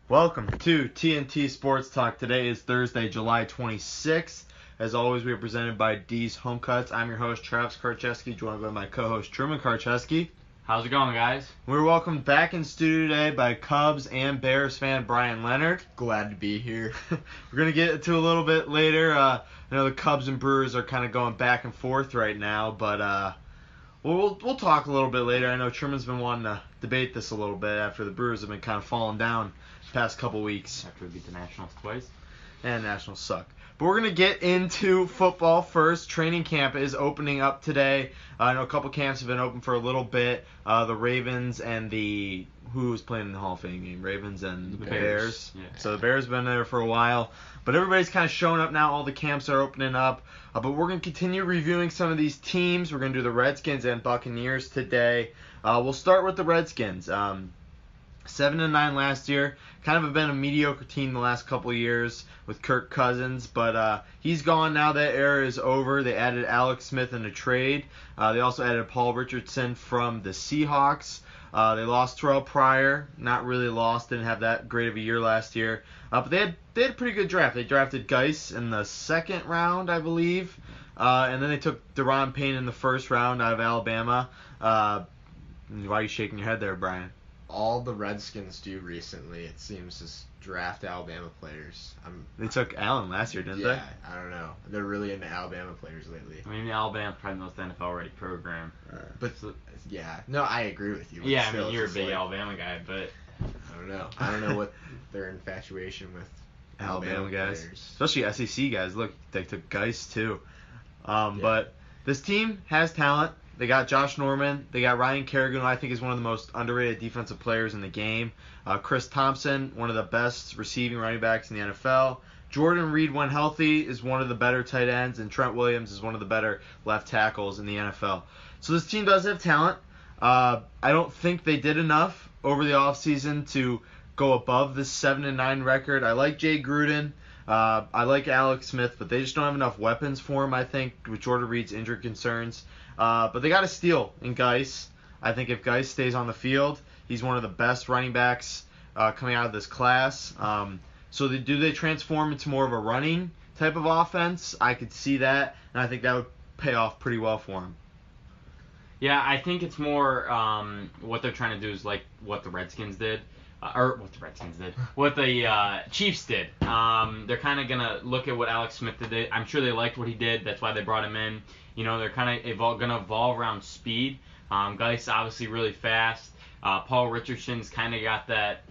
Welcome to TNT Sports Talk. Today is Thursday, July 26th. As always, we are presented by D's Home Cuts. I'm your host, Travis Karcheski, joined by my co-host, Truman Karcheski. How's it going, guys? We're welcomed back in studio today by Cubs and Bears fan Brian Leonard. Glad to be here. We're going to get to a little bit later. I know the Cubs and Brewers are kind of going back and forth right now, but we'll talk a little bit later. I know Truman's been wanting to debate this a little bit after the Brewers have been kind of falling down the past couple weeks. After we beat the Nationals twice. And Nationals suck. But we're going to get into football first. Training camp is opening up today. I know a couple camps have been open for a little bit. The Ravens and who's playing in the Hall of Fame game? Ravens and the Bears. Yeah. So the Bears have been there for a while. But everybody's kind of showing up now. All the camps are opening up. But we're going to continue reviewing some of these teams. We're going to do the Redskins and Buccaneers today. We'll start with the Redskins. 7-9 last year. Kind of been a mediocre team the last couple of years with Kirk Cousins, but he's gone now. That era is over. They added Alex Smith in a trade. They also added Paul Richardson from the Seahawks. They lost Terrell Pryor. Not really lost. Didn't have that great of a year last year. But they had a pretty good draft. They drafted Geis in the second round, I believe. And then they took Deron Payne in the first round out of Alabama. Why are you shaking your head there, Brian? All the Redskins do recently, it seems, is draft Alabama players. They took Allen last year, didn't they? Yeah, I don't know. They're really into Alabama players lately. I mean, Alabama's probably the most NFL-ready program. But, yeah. No, I agree with you. Yeah, I mean, you're a big Alabama guy, but... I don't know. I don't know what their infatuation with Alabama guys. players. Especially SEC guys. Look, they took Geis, too. But this team has talent. They got Josh Norman. They got Ryan Kerrigan, who I think is one of the most underrated defensive players in the game. Chris Thompson, one of the best receiving running backs in the NFL. Jordan Reed, when healthy, is one of the better tight ends. And Trent Williams is one of the better left tackles in the NFL. So this team does have talent. I don't think they did enough over the offseason to go above this 7-9 record. I like Jay Gruden. I like Alex Smith, but they just don't have enough weapons for him, I think, with Jordan Reed's injury concerns. But they got a steal in Geis. I think if Geis stays on the field, he's one of the best running backs coming out of this class. So do they transform into more of a running type of offense? I could see that, and I think that would pay off pretty well for him. Yeah, I think it's more what they're trying to do is like what the Redskins did. What the Chiefs did. They're kind of going to look at what Alex Smith did. I'm sure they liked what he did. That's why they brought him in. You know, they're kind of going to evolve around speed. Geis obviously really fast. Paul Richardson's kind of got that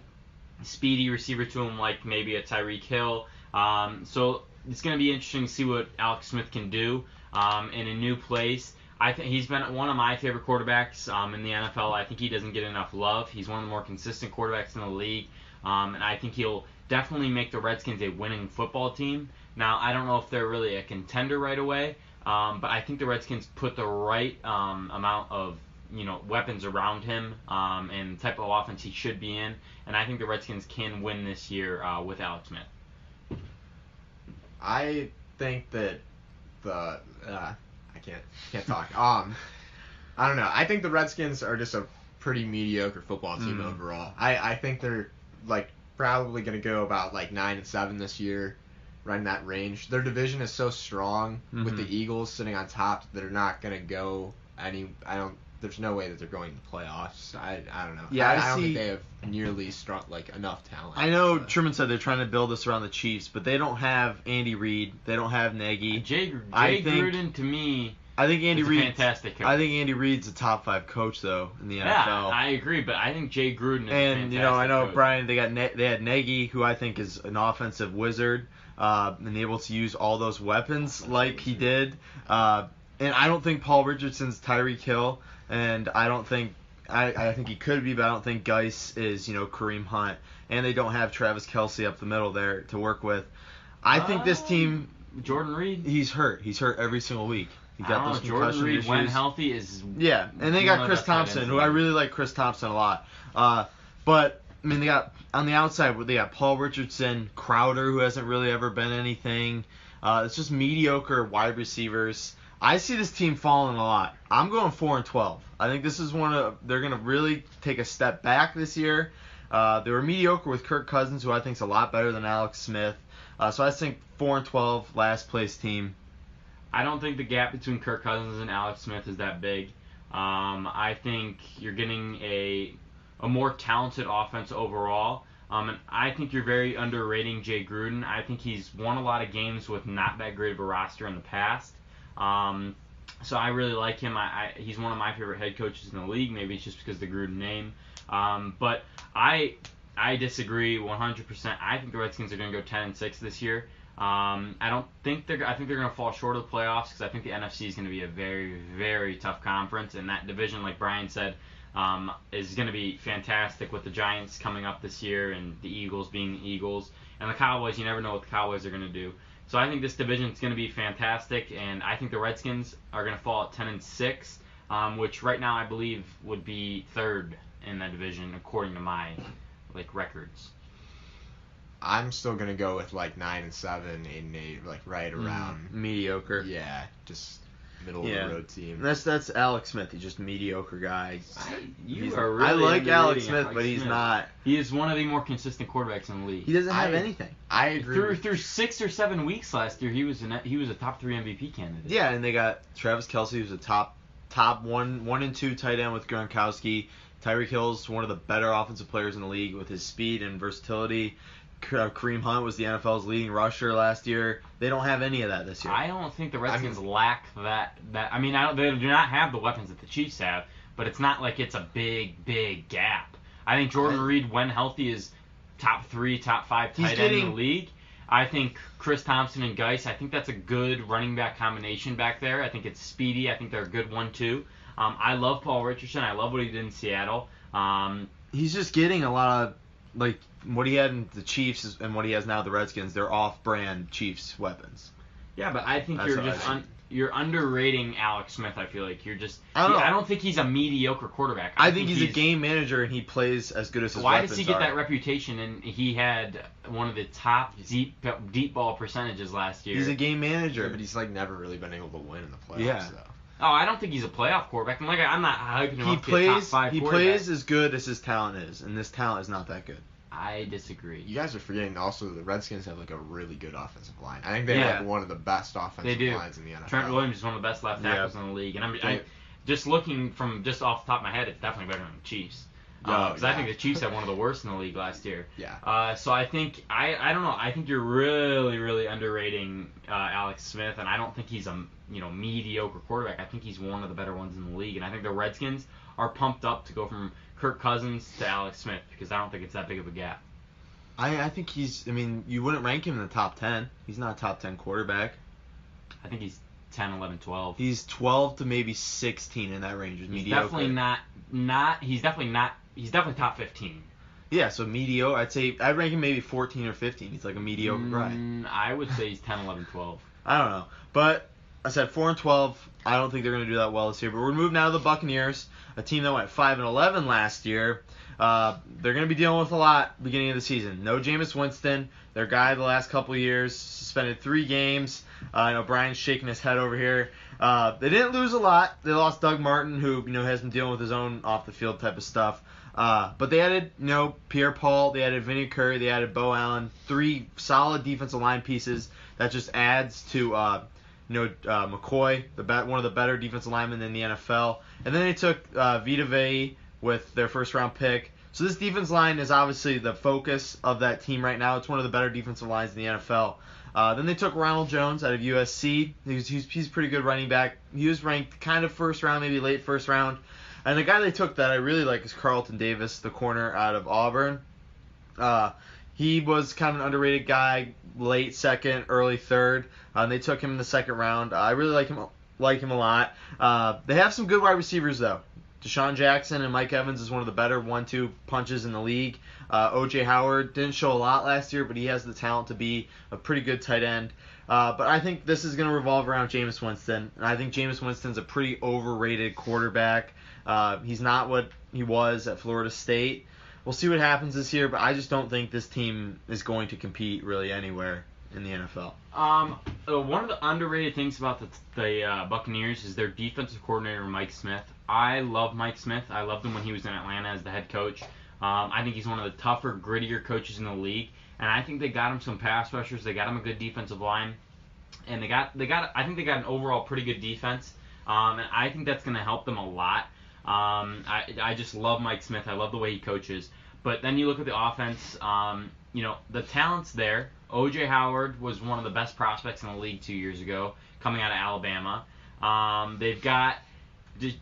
speedy receiver to him like maybe a Tyreek Hill. So it's going to be interesting to see what Alex Smith can do in a new place. I think he's been one of my favorite quarterbacks in the NFL. I think he doesn't get enough love. He's one of the more consistent quarterbacks in the league, and I think he'll definitely make the Redskins a winning football team. Now, I don't know if they're really a contender right away, but I think the Redskins put the right amount of weapons around him and the type of offense he should be in, and I think the Redskins can win this year with Alex Smith. I think that I can't talk. I don't know. I think the Redskins are just a pretty mediocre football team overall. I think they're probably going to go about 9-7 this year, right in that range. Their division is so strong with the Eagles sitting on top that they're not going to go there's no way that they're going to the playoffs. I don't know. Yeah, I don't think they have nearly strong enough talent. I know Truman said they're trying to build this around the Chiefs, but they don't have Andy Reid. They don't have Nagy. Jay Gruden, to me, I think Andy Reid's fantastic coach. I think Andy Reid's a top 5 coach though in the NFL. Yeah, I agree, but I think Jay Gruden is a fantastic I know coach. Brian. They had Nagy, who I think is an offensive wizard, and able to use all those weapons like he did. And I don't think Paul Richardson's Tyreek Hill, and I think he could be, but I don't think Geis is Kareem Hunt, and they don't have Travis Kelce up the middle there to work with. I think this team. Jordan Reed. He's hurt. He's hurt every single week. He got those Jordan concussion Reed, issues. when healthy, is and they got Chris Thompson, who I really like Chris Thompson a lot. But I mean, they got on the outside, they got Paul Richardson, Crowder, who hasn't really ever been anything. It's just mediocre wide receivers. I see this team falling a lot. I'm going 4-12. I think this is they're going to really take a step back this year. They were mediocre with Kirk Cousins, who I think is a lot better than Alex Smith. So I think 4-12, last place team. I don't think the gap between Kirk Cousins and Alex Smith is that big. I think you're getting a more talented offense overall. And I think you're very underrating Jay Gruden. I think he's won a lot of games with not that great of a roster in the past. So I really like him. He's one of my favorite head coaches in the league. Maybe it's just because of the Gruden name. But I disagree 100%. I think the Redskins are going to go 10-6 this year. I think they're going to fall short of the playoffs because I think the NFC is going to be a very, very tough conference, and that division, like Brian said, is going to be fantastic with the Giants coming up this year and the Eagles being the Eagles, and the Cowboys. You never know what the Cowboys are going to do. So I think this division is going to be fantastic, and I think the Redskins are going to fall at 10-6, which right now I believe would be third in that division according to my records. I'm still gonna go with 9-7, 8-8, right around mediocre. Yeah, just middle of the road team. That's Alex Smith. He's just a mediocre guy. I like Alex Smith, but he's not. He is one of the more consistent quarterbacks in the league. He doesn't have anything. I agree. Through 6 or 7 weeks last year, he was a top 3 MVP candidate. Yeah, and they got Travis Kelce, who's a top 1 and 2 tight end with Gronkowski. Tyreek Hill's one of the better offensive players in the league with his speed and versatility. Kareem Hunt was the NFL's leading rusher last year. They don't have any of that this year. I don't think the Redskins lack that. I mean, they do not have the weapons that the Chiefs have, but it's not like it's a big gap. I think Jordan Reed, when healthy, is top 3, top 5 tight end in the league. I think Chris Thompson and Geis, I think that's a good running back combination back there. I think it's speedy. I think they're a good 1-2. I love Paul Richardson. I love what he did in Seattle. He's just getting a lot of, what he had in the Chiefs and what he has now the Redskins. They're off-brand Chiefs weapons. Yeah, but I think you're underrating Alex Smith. I feel like you're just. I don't think he's a mediocre quarterback. I think he's a game manager and he plays as good as his Why weapons does he get are. that reputation? And he had one of the top deep ball percentages last year. He's a game manager, Yeah, but he's never really been able to win in the playoffs. Yeah. Oh, I don't think he's a playoff quarterback. I'm not hyping him up to be a top 5 quarterback. He plays as good as his talent is, and this talent is not that good. I disagree. You guys are forgetting also the Redskins have a really good offensive line. I think they have one of the best offensive lines in the NFL. Trent Williams is one of the best left tackles in the league, and I'm just looking from just off the top of my head, it's definitely better than the Chiefs. Because I think the Chiefs had one of the worst in the league last year. Yeah. So I think I don't know. I think you're really underrating Alex Smith, and I don't think he's a mediocre quarterback. I think he's one of the better ones in the league, and I think the Redskins are pumped up to go from Kirk Cousins to Alex Smith because I don't think it's that big of a gap. I think he's. I mean, you wouldn't rank him in the top 10. He's not a top 10 quarterback. I think he's 10, 11, 12. He's 12 to maybe 16 in that range. He's mediocre. Definitely not. He's definitely top 15. Yeah, so mediocre. I'd rank him maybe 14 or 15. He's like a mediocre guy. I would say he's 10, 11, 12. I don't know, but I said 4-12. I don't think they're going to do that well this year. But we're moving now to the Buccaneers, a team that went 5-11 last year. They're going to be dealing with a lot beginning of the season. No Jameis Winston, their guy the last couple of years, suspended 3 games. I know Brian's shaking his head over here. They didn't lose a lot. They lost Doug Martin, who has been dealing with his own off the field type of stuff. But they added Pierre Paul, they added Vinny Curry, they added Bo Allen, 3 solid defensive line pieces that just adds to McCoy, one of the better defensive linemen in the NFL. And then they took Vita Vea with their first round pick. So this defense line is obviously the focus of that team right now. It's one of the better defensive lines in the NFL. Then they took Ronald Jones out of USC. He's a pretty good running back. He was ranked kind of first round, maybe late first round. And the guy they took that I really like is Carlton Davis, the corner out of Auburn. He was kind of an underrated guy, late second, early third. They took him in the second round. I really like him a lot. They have some good wide receivers though. Deshaun Jackson and Mike Evans is one of the better 1-2 punches in the league. O.J. Howard didn't show a lot last year, but he has the talent to be a pretty good tight end. But I think this is going to revolve around Jameis Winston. And I think Jameis Winston's a pretty overrated quarterback. He's not what he was at Florida State. We'll see what happens this year, but I just don't think this team is going to compete really anywhere in the NFL. One of the underrated things about the Buccaneers is their defensive coordinator, Mike Smith. I love Mike Smith. I loved him when he was in Atlanta as the head coach. I think he's one of the tougher, grittier coaches in the league, and I think they got him some pass rushers. They got him a good defensive line, and I think they got an overall pretty good defense, and I think that's going to help them a lot. I just love Mike Smith. I love the way he coaches. But then you look at the offense. The talent's there. O.J. Howard was one of the best prospects in the league 2 years ago, coming out of Alabama. They've got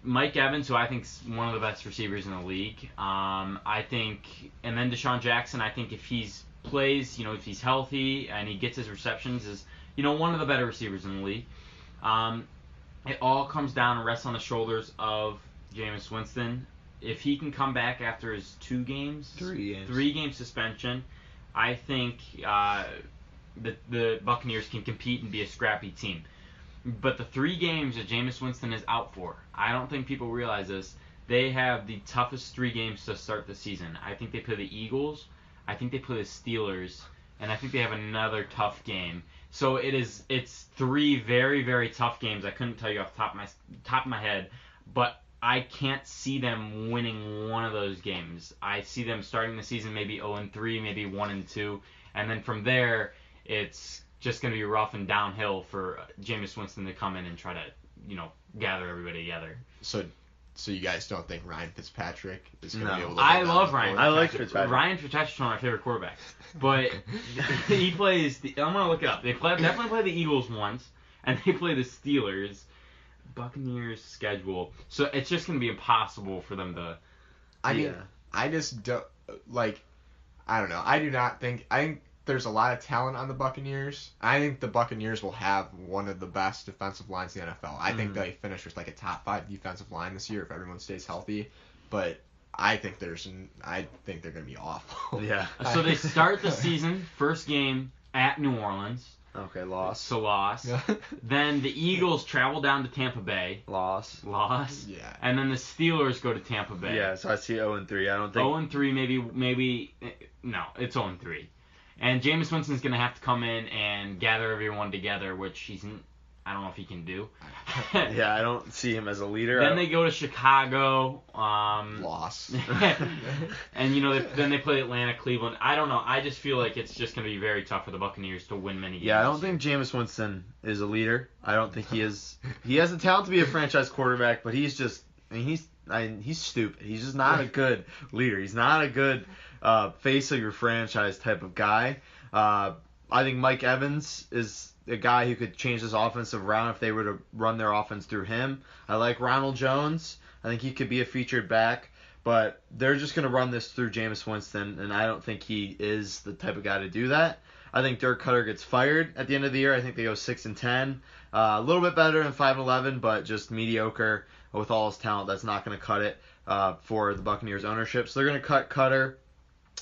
Mike Evans, who I think is one of the best receivers in the league. I think, and then Deshaun Jackson. I think if he plays, if he's healthy and he gets his receptions, is one of the better receivers in the league. It all comes down and rests on the shoulders of Jameis Winston. If he can come back after his 3 game suspension, I think the Buccaneers can compete and be a scrappy team. But the 3 games that Jameis Winston is out for, I don't think people realize this. They have the toughest 3 games to start the season. I think they play the Eagles, I think they play the Steelers, and I think they have another tough game. So it's 3 very, very tough games. I couldn't tell you off the top of my head, but I can't see them winning one of those games. I see them starting the season maybe 0-3, maybe 1-2, and then from there it's just going to be rough and downhill for Jameis Winston to come in and try to, gather everybody together. So you guys don't think Ryan Fitzpatrick is going to be able to? I love Ryan. I like Fitzpatrick. Ryan Fitzpatrick's one of my favorite quarterbacks, but he plays. I'm gonna look it up. They definitely play the Eagles once, and they play the Steelers. Buccaneers schedule, so it's just gonna be impossible for them to. I just don't like. I don't know. I do not think. I think there's a lot of talent on the Buccaneers. I think the Buccaneers will have one of the best defensive lines in the NFL. I think they finish with like a top 5 defensive line this year if everyone stays healthy. But I think they're gonna be awful. Yeah. So they start the season first game at New Orleans. Okay, loss. So loss. Then the Eagles travel down to Tampa Bay. Loss. Yeah. And then the Steelers go to Tampa Bay. Yeah, so I see 0-3. I don't think 0-3 maybe no, it's 0-3. And Jameis Winston's going to have to come in and gather everyone together, which I don't know if he can do. Yeah, I don't see him as a leader. Then they go to Chicago. Loss. And, then they play Atlanta, Cleveland. I don't know. I just feel like it's just going to be very tough for the Buccaneers to win many games. Yeah, I don't think Jameis Winston is a leader. I don't think he is. He has the talent to be a franchise quarterback, but he's just, he's stupid. He's just not a good leader. He's not a good face of your franchise type of guy. I think Mike Evans is a guy who could change this offensive around if they were to run their offense through him. I like Ronald Jones. I think he could be a featured back, but they're just going to run this through Jameis Winston, and I don't think he is the type of guy to do that. I think Dirk Cutter gets fired at the end of the year. I think they go 6-10. A little bit better than 5-11, but just mediocre with all his talent. That's not going to cut it for the Buccaneers ownership. So they're going to cut Cutter.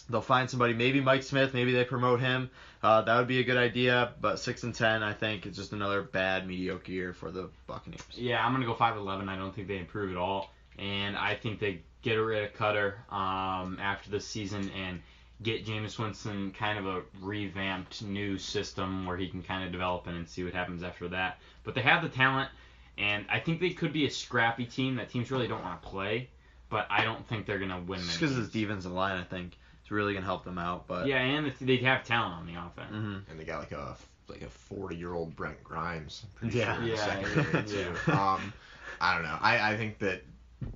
They'll find somebody, maybe Mike Smith, maybe they promote him. That would be a good idea, but 6-10, I think, is just another bad, mediocre year for the Buccaneers. Yeah, I'm going to go 5-11. I don't think they improve at all, and I think they get rid of Cutter after this season and get Jameis Winston kind of a revamped new system where he can kind of develop in and see what happens after that. But they have the talent, and I think they could be a scrappy team that teams really don't want to play, but I don't think they're going to win many Just because games. of the defensive line, I think. It's really gonna help them out, but yeah, and they have talent on the offense. Mm-hmm. And they got like a 40-year-old Brent Grimes. I'm pretty Yeah. sure in the secondary too. I don't know. I think that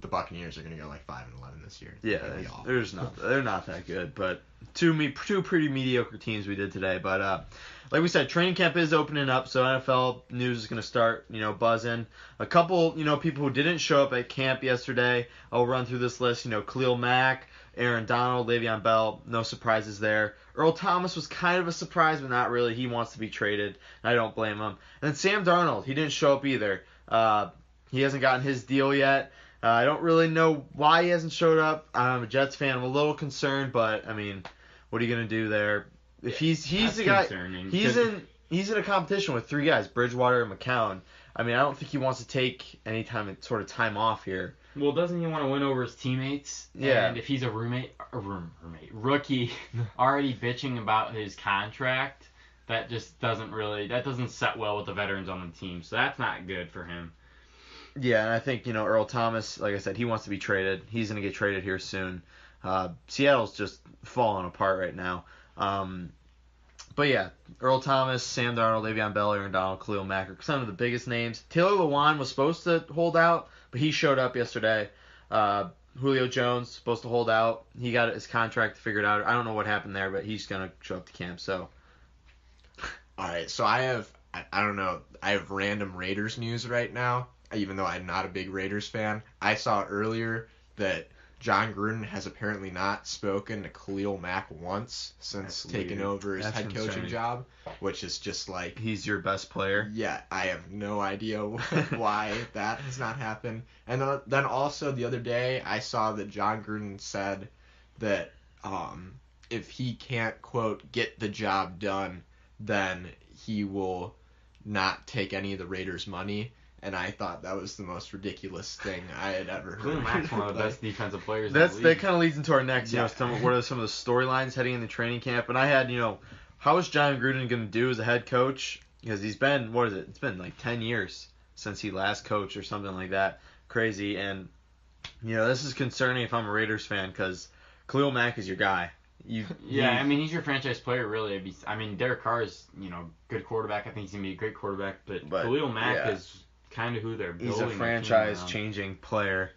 the Buccaneers are gonna go like 5-11 this year. Yeah, they're not that good, but two pretty mediocre teams we did today. But like we said, training camp is opening up, so NFL news is gonna start, buzzing. A couple, people who didn't show up at camp yesterday. I'll run through this list. Khalil Mack, Aaron Donald, Le'Veon Bell, no surprises there. Earl Thomas was kind of a surprise, but not really. He wants to be traded, and I don't blame him. And then Sam Darnold, he didn't show up either. He hasn't gotten his deal yet. I don't really know why he hasn't showed up. I'm a Jets fan. I'm a little concerned, but, what are you going to do there? If he's the guy, he's in a competition with 3 guys, Bridgewater and McCown. I don't think he wants to take any time off here. Well, doesn't he want to win over his teammates? Yeah. And if he's a rookie, already bitching about his contract, that just doesn't set well with the veterans on the team. So that's not good for him. Yeah, and I think, Earl Thomas, like I said, he wants to be traded. He's going to get traded here soon. Seattle's just falling apart right now. But yeah, Earl Thomas, Sam Darnold, Le'Veon Bell, Aaron Donald, Khalil Mack are some of the biggest names. Taylor Lewan was supposed to hold out, but he showed up yesterday. Julio Jones supposed to hold out. He got his contract figured out. I don't know what happened there, but he's gonna show up to camp. So. All right, so I don't know. I have random Raiders news right now, even though I'm not a big Raiders fan. I saw earlier that John Gruden has apparently not spoken to Khalil Mack once since taking over his head coaching job, which is just like... He's your best player? Yeah, I have no idea why that has not happened. And then also the other day, I saw that John Gruden said that if he can't, quote, get the job done, then he will not take any of the Raiders' money. And I thought that was the most ridiculous thing I had ever heard. Khalil Mack's one of the best defensive players in the league. That kind of leads into our next, what are some of the storylines heading into training camp? And I had, how is John Gruden going to do as a head coach? Because he's been, it's been like 10 years since he last coached or something like that. Crazy. And, this is concerning if I'm a Raiders fan because Khalil Mack is your guy. I mean, he's your franchise player, really. Derek Carr is, good quarterback. I think he's going to be a great quarterback. But Khalil Mack is kind of who they're building. He's a franchise-changing player.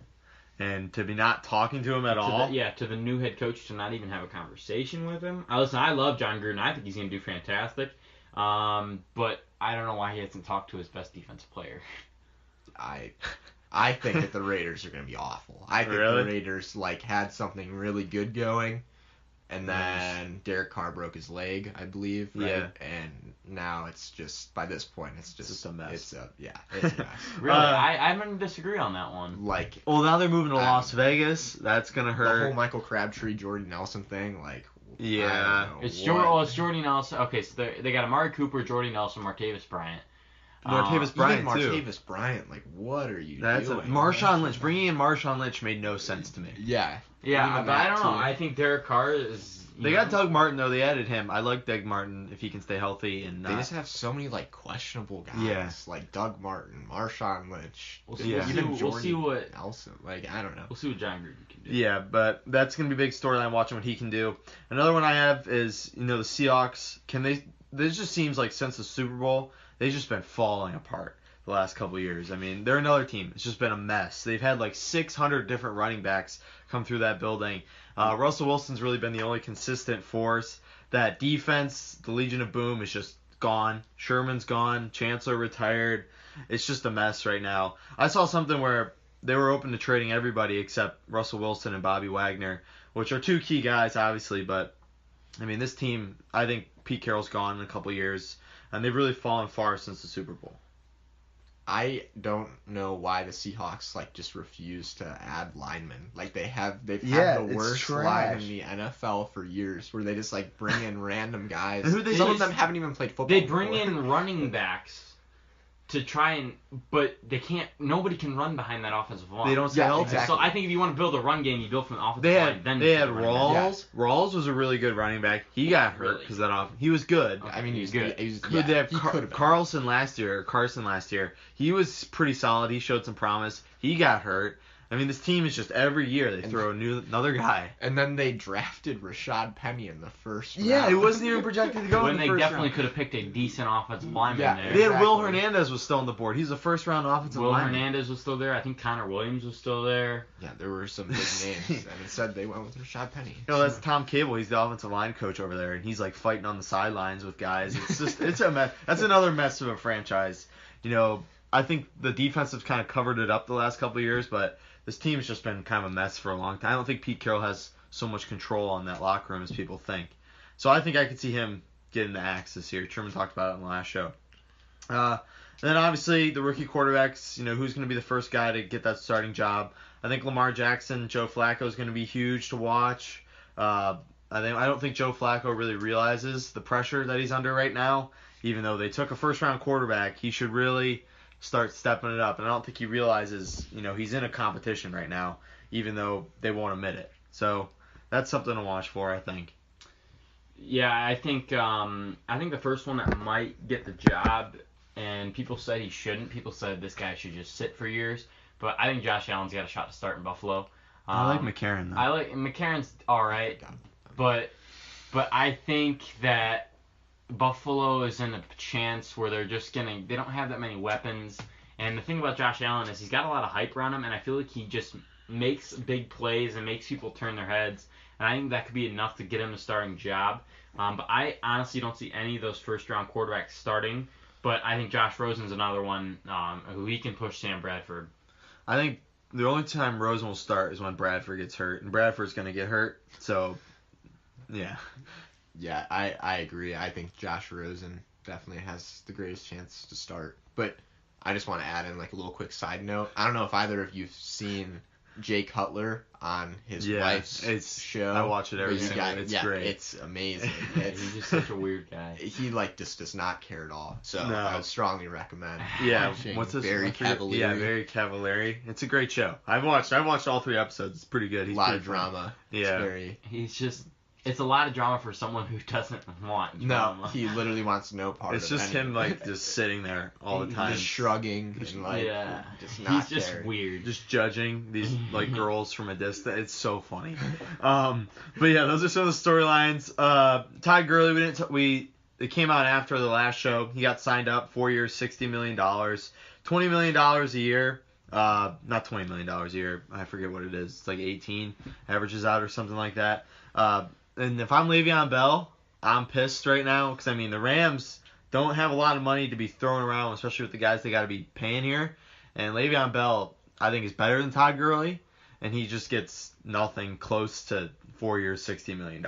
And to be not talking to him at all. To the new head coach to not even have a conversation with him. I love John Gruden. I think he's going to do fantastic. But I don't know why he hasn't talked to his best defensive player. I think that the Raiders are going to be awful. I think the Raiders had something really good going. And then Derek Carr broke his leg, I believe, right? Yeah. And now it's just, by this point, it's just a mess. It's a mess. Really? I'm going to disagree on that one. Well, now they're moving to Las Vegas. That's going to hurt. The whole Michael Crabtree, Jordy Nelson thing, yeah. It's Jordy Nelson. Okay, so they got Amari Cooper, Jordy Nelson, Martavis Bryant. Martavis Bryant, too. Martavis Bryant, what are you doing? Marshawn Lynch. Bringing in Marshawn Lynch made no sense to me. Yeah. Yeah, but I don't know. I think Derek Carr is... They got Doug Martin, though. They added him. I like Doug Martin if he can stay healthy. And they just have so many, questionable guys. Yeah. Like Doug Martin, Marshawn Lynch. We'll see what Nelson. I don't know. We'll see what John Gruden can do. Yeah, but that's going to be a big storyline, watching what he can do. Another one I have is, the Seahawks. This just seems like since the Super Bowl, they've just been falling apart the last couple of years. I mean, they're another team. It's just been a mess. They've had 600 different running backs come through that building. Russell Wilson's really been the only consistent force. That defense, the Legion of Boom, is just gone. Sherman's gone. Chancellor retired. It's just a mess right now. I saw something where they were open to trading everybody except Russell Wilson and Bobby Wagner, which are two key guys, obviously. But, I mean, this team, I think Pete Carroll's gone in a couple of years, and they've really fallen far since the Super Bowl. I don't know why the Seahawks just refuse to add linemen. They've had the worst line in the NFL for years, where they just bring in random guys. Some of them haven't even played football. They bring in running backs to try and, but they can't. Nobody can run behind that offensive line. They don't stay healthy. Exactly. So I think if you want to build a run game, you build from the offensive line. Then they had Rawls. Yes. Rawls was a really good running back. He got hurt because he was good. Okay. I mean, he was good. They have Carson last year. He was pretty solid. He showed some promise. He got hurt. I mean, this team is just every year they throw another guy. And then they drafted Rashad Penny in the first round. Yeah, it wasn't even projected to go in the first round. When they definitely could have picked a decent offensive lineman there. They had Will Hernandez was still on the board. He's a first-round offensive lineman. Will Hernandez was still there. I think Connor Williams was still there. Yeah, there were some big names. And instead they went with Rashad Penny. That's Tom Cable. He's the offensive line coach over there. And he's fighting on the sidelines with guys. It's a mess. That's another mess of a franchise. I think the defense has kind of covered it up the last couple of years, but this team's just been kind of a mess for a long time. I don't think Pete Carroll has so much control on that locker room as people think. So I think I could see him getting the axe this year. Truman talked about it in the last show. Then obviously the rookie quarterbacks, who's going to be the first guy to get that starting job. I think Lamar Jackson, Joe Flacco is going to be huge to watch. I don't think Joe Flacco really realizes the pressure that he's under right now. Even though they took a first-round quarterback, he should really start stepping it up. And I don't think he realizes, he's in a competition right now, even though they won't admit it. So that's something to watch for, I think. Yeah, I think the first one that might get the job, and people said he shouldn't. People said this guy should just sit for years. But I think Josh Allen's got a shot to start in Buffalo. I like McCarron, though. McCarron's all right, but I think that Buffalo is in a chance where they don't have that many weapons. And the thing about Josh Allen is he's got a lot of hype around him, and I feel like he just makes big plays and makes people turn their heads. And I think that could be enough to get him a starting job. But I honestly don't see any of those first-round quarterbacks starting. But I think Josh Rosen's another one who he can push Sam Bradford. I think the only time Rosen will start is when Bradford gets hurt, and Bradford's going to get hurt. So, yeah. Yeah, I agree. I think Josh Rosen definitely has the greatest chance to start. But I just want to add in like a little quick side note. I don't know if either of you've seen Jay Cutler on his wife's show. I watch it every single day. It's great. It's amazing. He's just such a weird guy. He just does not care at all. So I would strongly recommend. Yeah, what's this? Very Cavalieri. Yeah, very Cavalieri. It's a great show. I've watched all 3 episodes. It's pretty good. He's a lot pretty of drama. Yeah. It's a lot of drama for someone who doesn't want drama. No, he literally wants no part of it. It's just him like just sitting there all the time. Just shrugging and like just not He's just caring. Weird. Just judging these like girls from a distance. It's so funny. But yeah, those are some of the storylines. Todd Gurley, it came out after the last show. He got signed up, 4 years, $60 million, $20 million a year. Not $20 million a year. I forget what it is. It's like 18 averages out or something like that. And if I'm Le'Veon Bell, I'm pissed right now because, I mean, the Rams don't have a lot of money to be throwing around, especially with the guys they got to be paying here. And Le'Veon Bell, I think, is better than Todd Gurley, and he just gets nothing close to 4 years, $60 million.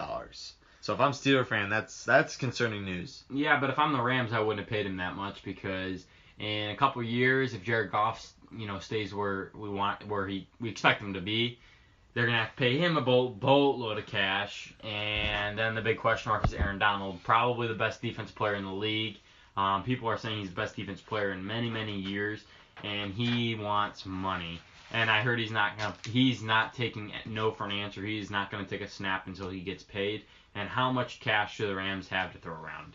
So if I'm a Steeler fan, that's concerning news. Yeah, but if I'm the Rams, I wouldn't have paid him that much because in a couple of years, if Jared Goff, stays where we expect him to be, they're going to have to pay him a boatload of cash. And then the big question mark is Aaron Donald, probably the best defense player in the league. People are saying he's the best defense player in many, many years. And he wants money. And I heard he's not taking no for an answer. He's not going to take a snap until he gets paid. And how much cash do the Rams have to throw around?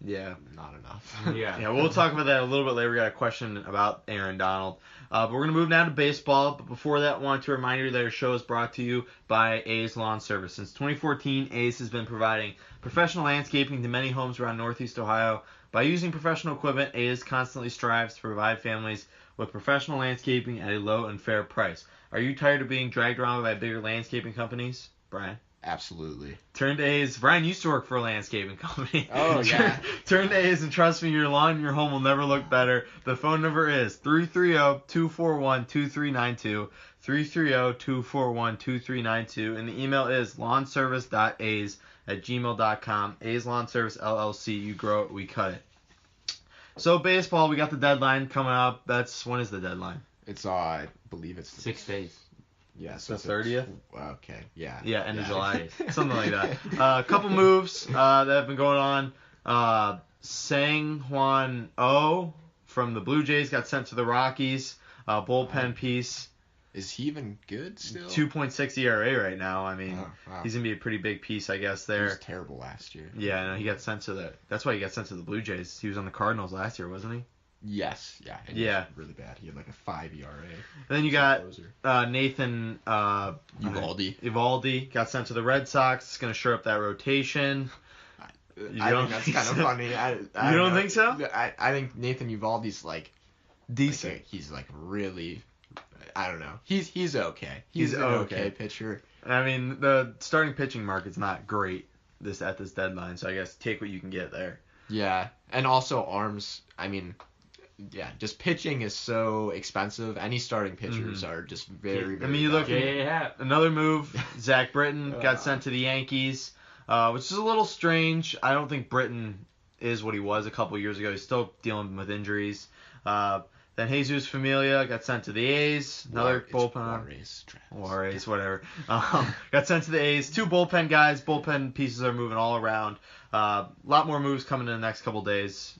Yeah. Not enough. Yeah, we'll talk about that a little bit later. We got a question about Aaron Donald. But we're going to move now to baseball. But before that, I want to remind you that our show is brought to you by A's Lawn Service. Since 2014, A's has been providing professional landscaping to many homes around Northeast Ohio. By using professional equipment, A's constantly strives to provide families with professional landscaping at a low and fair price. Are you tired of being dragged around by bigger landscaping companies, Brian? Absolutely. Turn to A's. Brian used to work for a landscaping company. Oh, yeah. Turn to A's and trust me, your lawn and your home will never look better. The phone number is 330-241-2392, 330-241-2392, and the email is lawnservice.a's@gmail.com. A's Lawn Service, LLC. You grow it, we cut it. So, baseball, we got the deadline coming up. When is the deadline? It's, I believe it's 6 days. Yeah, so the 30th? Okay, yeah. Yeah, end of July. Something like that. A couple moves that have been going on. Sang-Hwan Oh from the Blue Jays got sent to the Rockies. Bullpen piece. Is he even good still? 2.6 ERA right now. I mean, wow. He's going to be a pretty big piece, I guess, there. He was terrible last year. Yeah, no, he got sent to that's why he got sent to the Blue Jays. He was on the Cardinals last year, wasn't he? Yes, yeah. And he was really bad. He had like a 5 ERA. And then you got Nathan Eovaldi got sent to the Red Sox. It's going to shore up that rotation. I think that's kind of funny. I you don't think so? I think Nathan Eovaldi's like decent. Like he's like really. I don't know. He's okay. He's an okay pitcher. I mean, the starting pitching market's not great at this deadline, so I guess take what you can get there. Yeah, and also arms. I mean. Yeah, just pitching is so expensive. Any starting pitchers are just very, very. I mean, you look at another move. Zach Britton got sent to the Yankees, which is a little strange. I don't think Britton is what he was a couple years ago. He's still dealing with injuries. Then Jesus Familia got sent to the A's. Another bullpen. Juarez, whatever. Got sent to the A's. 2 bullpen guys. Bullpen pieces are moving all around. A lot more moves coming in the next couple days.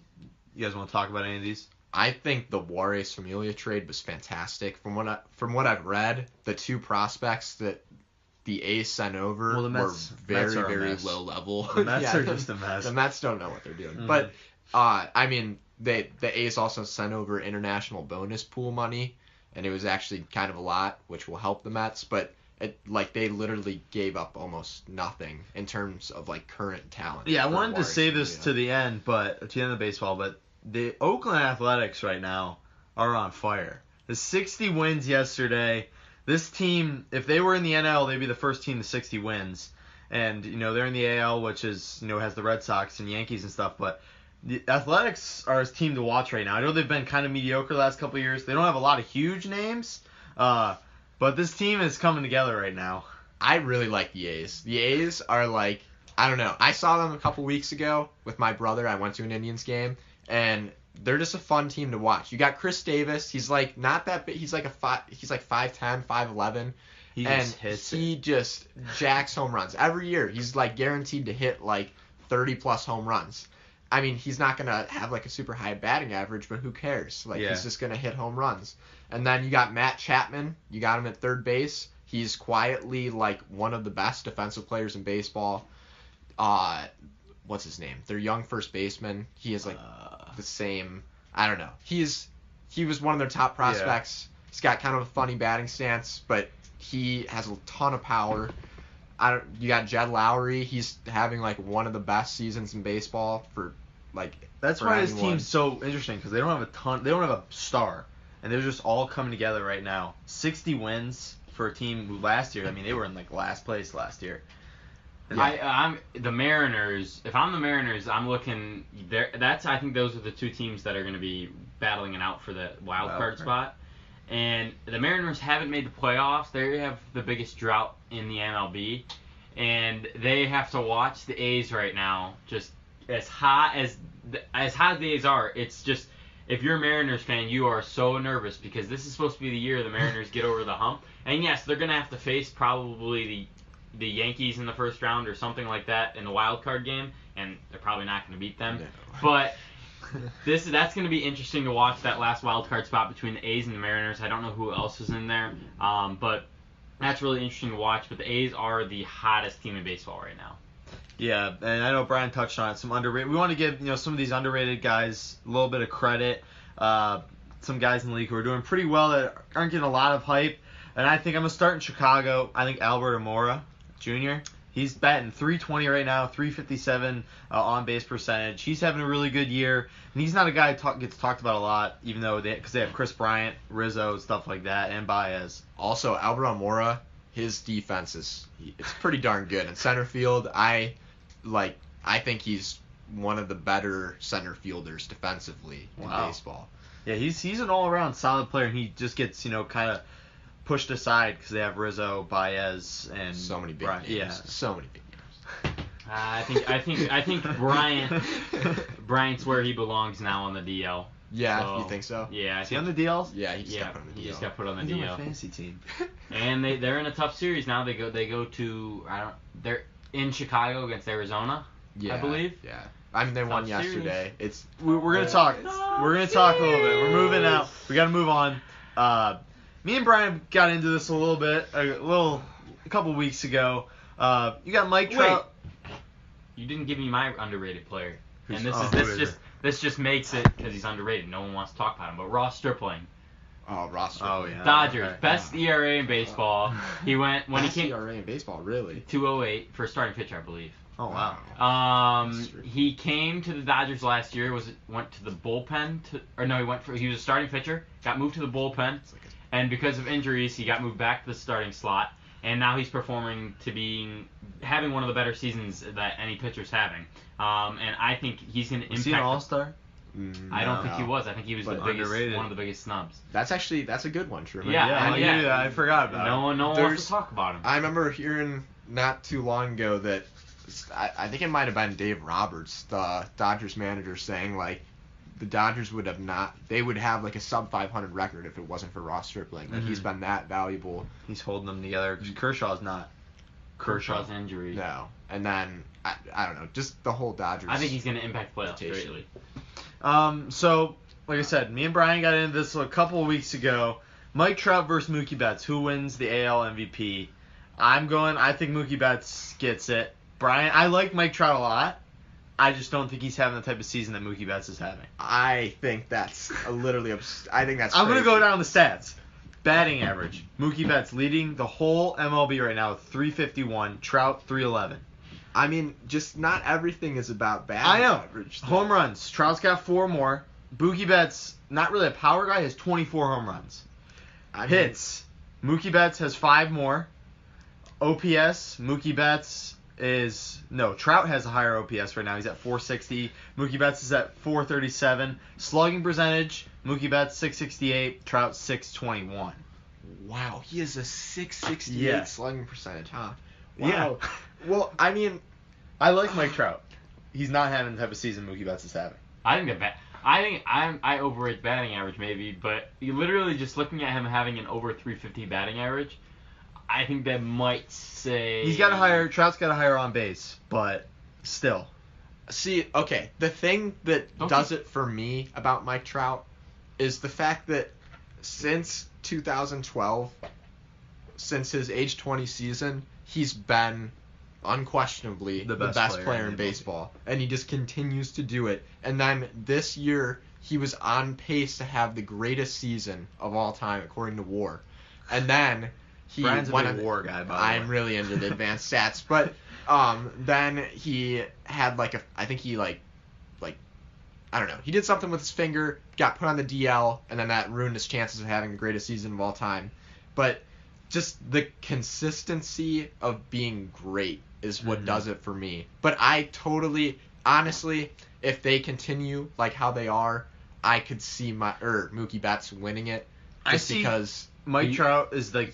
You guys want to talk about any of these? I think the Juarez Familia trade was fantastic. From what I've read, the 2 prospects that the A's sent over were very, very low level. The Mets are just a mess. The Mets don't know what they're doing. Mm-hmm. But I mean, the A's also sent over international bonus pool money, and it was actually kind of a lot, which will help the Mets. But they literally gave up almost nothing in terms of like current talent. Yeah, I wanted to say Warriors. this to the end of baseball, but the Oakland Athletics right now are on fire. The 60 wins yesterday. This team, if they were in the NL, they'd be the first team to 60 wins. And, they're in the AL, which is, has the Red Sox and Yankees and stuff. But the Athletics are a team to watch right now. I know they've been kind of mediocre the last couple of years. They don't have a lot of huge names. But this team is coming together right now. I really like the A's. The A's are like, I don't know. I saw them a couple weeks ago with my brother. I went to an Indians game, and they're just a fun team to watch. You got Chris Davis. He's like not that big. He's like 5'10", 5'11". He just jacks home runs every year. He's like guaranteed to hit like 30+ home runs. I mean, he's not gonna have like a super high batting average, but who cares? He's just gonna hit home runs. And then you got Matt Chapman. You got him at third base. He's quietly like one of the best defensive players in baseball. What's his name? Their young first baseman. He is like the same. I don't know. He was one of their top prospects. Yeah. He's got kind of a funny batting stance, but he has a ton of power. You got Jed Lowry. He's having like one of the best seasons in baseball for like. That's why his team's so interesting because they don't have a ton. They don't have a star, and they're just all coming together right now. 60 wins for a team who last year. I mean, they were in like last place last year. I'm the Mariners. If I'm the Mariners, I'm looking there. I think those are the two teams that are going to be battling it out for the wild card spot. And the Mariners haven't made the playoffs. They have the biggest drought in the MLB, and they have to watch the A's right now. Just as hot as the A's are, it's just if you're a Mariners fan, you are so nervous because this is supposed to be the year the Mariners get over the hump. And yes, they're gonna have to face probably the Yankees in the first round or something like that in the wild card game, and they're probably not going to beat them. No. But that's going to be interesting to watch that last wild card spot between the A's and the Mariners. I don't know who else is in there, but that's really interesting to watch. But the A's are the hottest team in baseball right now. Yeah, and I know Brian touched on it. Some underrated. We want to give some of these underrated guys a little bit of credit. Some guys in the league who are doing pretty well that aren't getting a lot of hype. And I think I'm gonna start in Chicago. I think Albert Amora Jr. He's batting .320 right now, .357 on base percentage. He's having a really good year, and he's not a guy who gets talked about a lot, even though because they have Chris Bryant, Rizzo, stuff like that, and Baez. Also, Albert Almora, his defense it's pretty darn good in center field. I think he's one of the better center fielders defensively in baseball. Yeah, he's an all-around solid player, and he just gets kind of pushed aside because they have Rizzo, Baez, and so many big names. Yeah, so many big names. I think Bryant's where he belongs now on the DL. Yeah, so, you think so? Yeah. Is he on the DL? Yeah, he just got put on the DL. He just got put on the DL. DL. On my fantasy team. And they're in a tough series now. They go to they're in Chicago against Arizona. Yeah, I believe. Yeah. I mean, they won yesterday. We're gonna talk. We're gonna talk a little bit. We're moving out. We gotta move on. Me and Brian got into this a little bit, a couple weeks ago. You got Mike Trout. Wait. You didn't give me my underrated player, and this just makes it because he's underrated. No one wants to talk about him. But Ross Stripling. Oh, Ross Stripling. Oh yeah. Dodgers, best ERA in baseball. He went when best he came. ERA in baseball, really. 2.08 for a starting pitcher, I believe. Oh wow. He came to the Dodgers last year. Went to the bullpen he was a starting pitcher. Got moved to the bullpen. And because of injuries, he got moved back to the starting slot, and now he's performing to having one of the better seasons that any pitcher's having. And I think he's going to impact. Was he an all-star? I don't think he was. I think he was one of the biggest snubs. That's a good one, Truman. Yeah. I forgot about it. No one wants to talk about him. I remember hearing not too long ago that I think it might have been Dave Roberts, the Dodgers manager, saying like, the Dodgers would have like a sub 500 record if it wasn't for Ross Stripling. Like he's been that valuable. He's holding them together. Kershaw's not. Kershaw's injury. No. And then I don't know, just the whole Dodgers. I think he's going to impact playoffs greatly. So like I said, me and Brian got into this a couple of weeks ago. Mike Trout versus Mookie Betts. Who wins the AL MVP? I think Mookie Betts gets it. Brian, I like Mike Trout a lot. I just don't think he's having the type of season that Mookie Betts is having. I think that's literally I think that's I'm going to go down the stats. Batting average. Mookie Betts leading the whole MLB right now with 351. Trout 311. I mean, just not everything is about batting average. Home runs. Trout's got 4 more. Mookie Betts, not really a power guy, has 24 home runs. Hits. Mookie Betts has 5 more. OPS. Mookie Betts Trout has a higher OPS right now. He's at 460. Mookie Betts is at 437. Slugging percentage. Mookie Betts 668. Trout 621. Wow, he has a 668 slugging percentage, huh? Wow. Yeah. Well, I mean, I like Mike Trout. He's not having the type of season Mookie Betts is having. I overrate batting average maybe, but you literally just looking at him having an over 350 batting average, I think that might say Trout's got a higher on base, but still. See, okay, the thing that does it for me about Mike Trout is the fact that since 2012, since his age 20 season, he's been unquestionably the best player in baseball, and he just continues to do it. And then this year, he was on pace to have the greatest season of all time, according to WAR. And then Brian's a big WAR guy, by the way. I'm really into the advanced stats, but then he had I don't know. He did something with his finger, got put on the DL, and then that ruined his chances of having the greatest season of all time. But just the consistency of being great is what does it for me. But honestly, if they continue like how they are, I could see Mookie Betts winning it. Because Mike Trout's like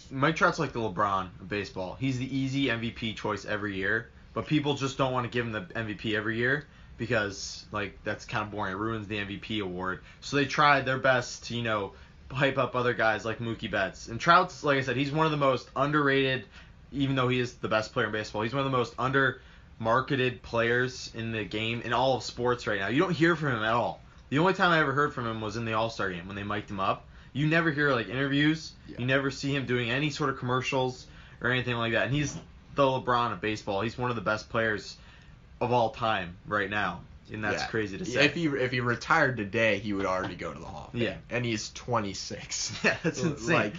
the LeBron of baseball. He's the easy MVP choice every year, but people just don't want to give him the MVP every year because that's kind of boring. It ruins the MVP award. So they tried their best to hype up other guys like Mookie Betts. And Trout's, like I said, he's one of the most underrated, even though he is the best player in baseball. He's one of the most under-marketed players in the game, in all of sports right now. You don't hear from him at all. The only time I ever heard from him was in the All-Star game when they mic'd him up. You never hear interviews. Yeah. You never see him doing any sort of commercials or anything like that. And he's the LeBron of baseball. He's one of the best players of all time right now. And that's crazy to say. If he retired today, he would already go to the Hall of Fame. Yeah. And he's 26. Yeah, that's insane.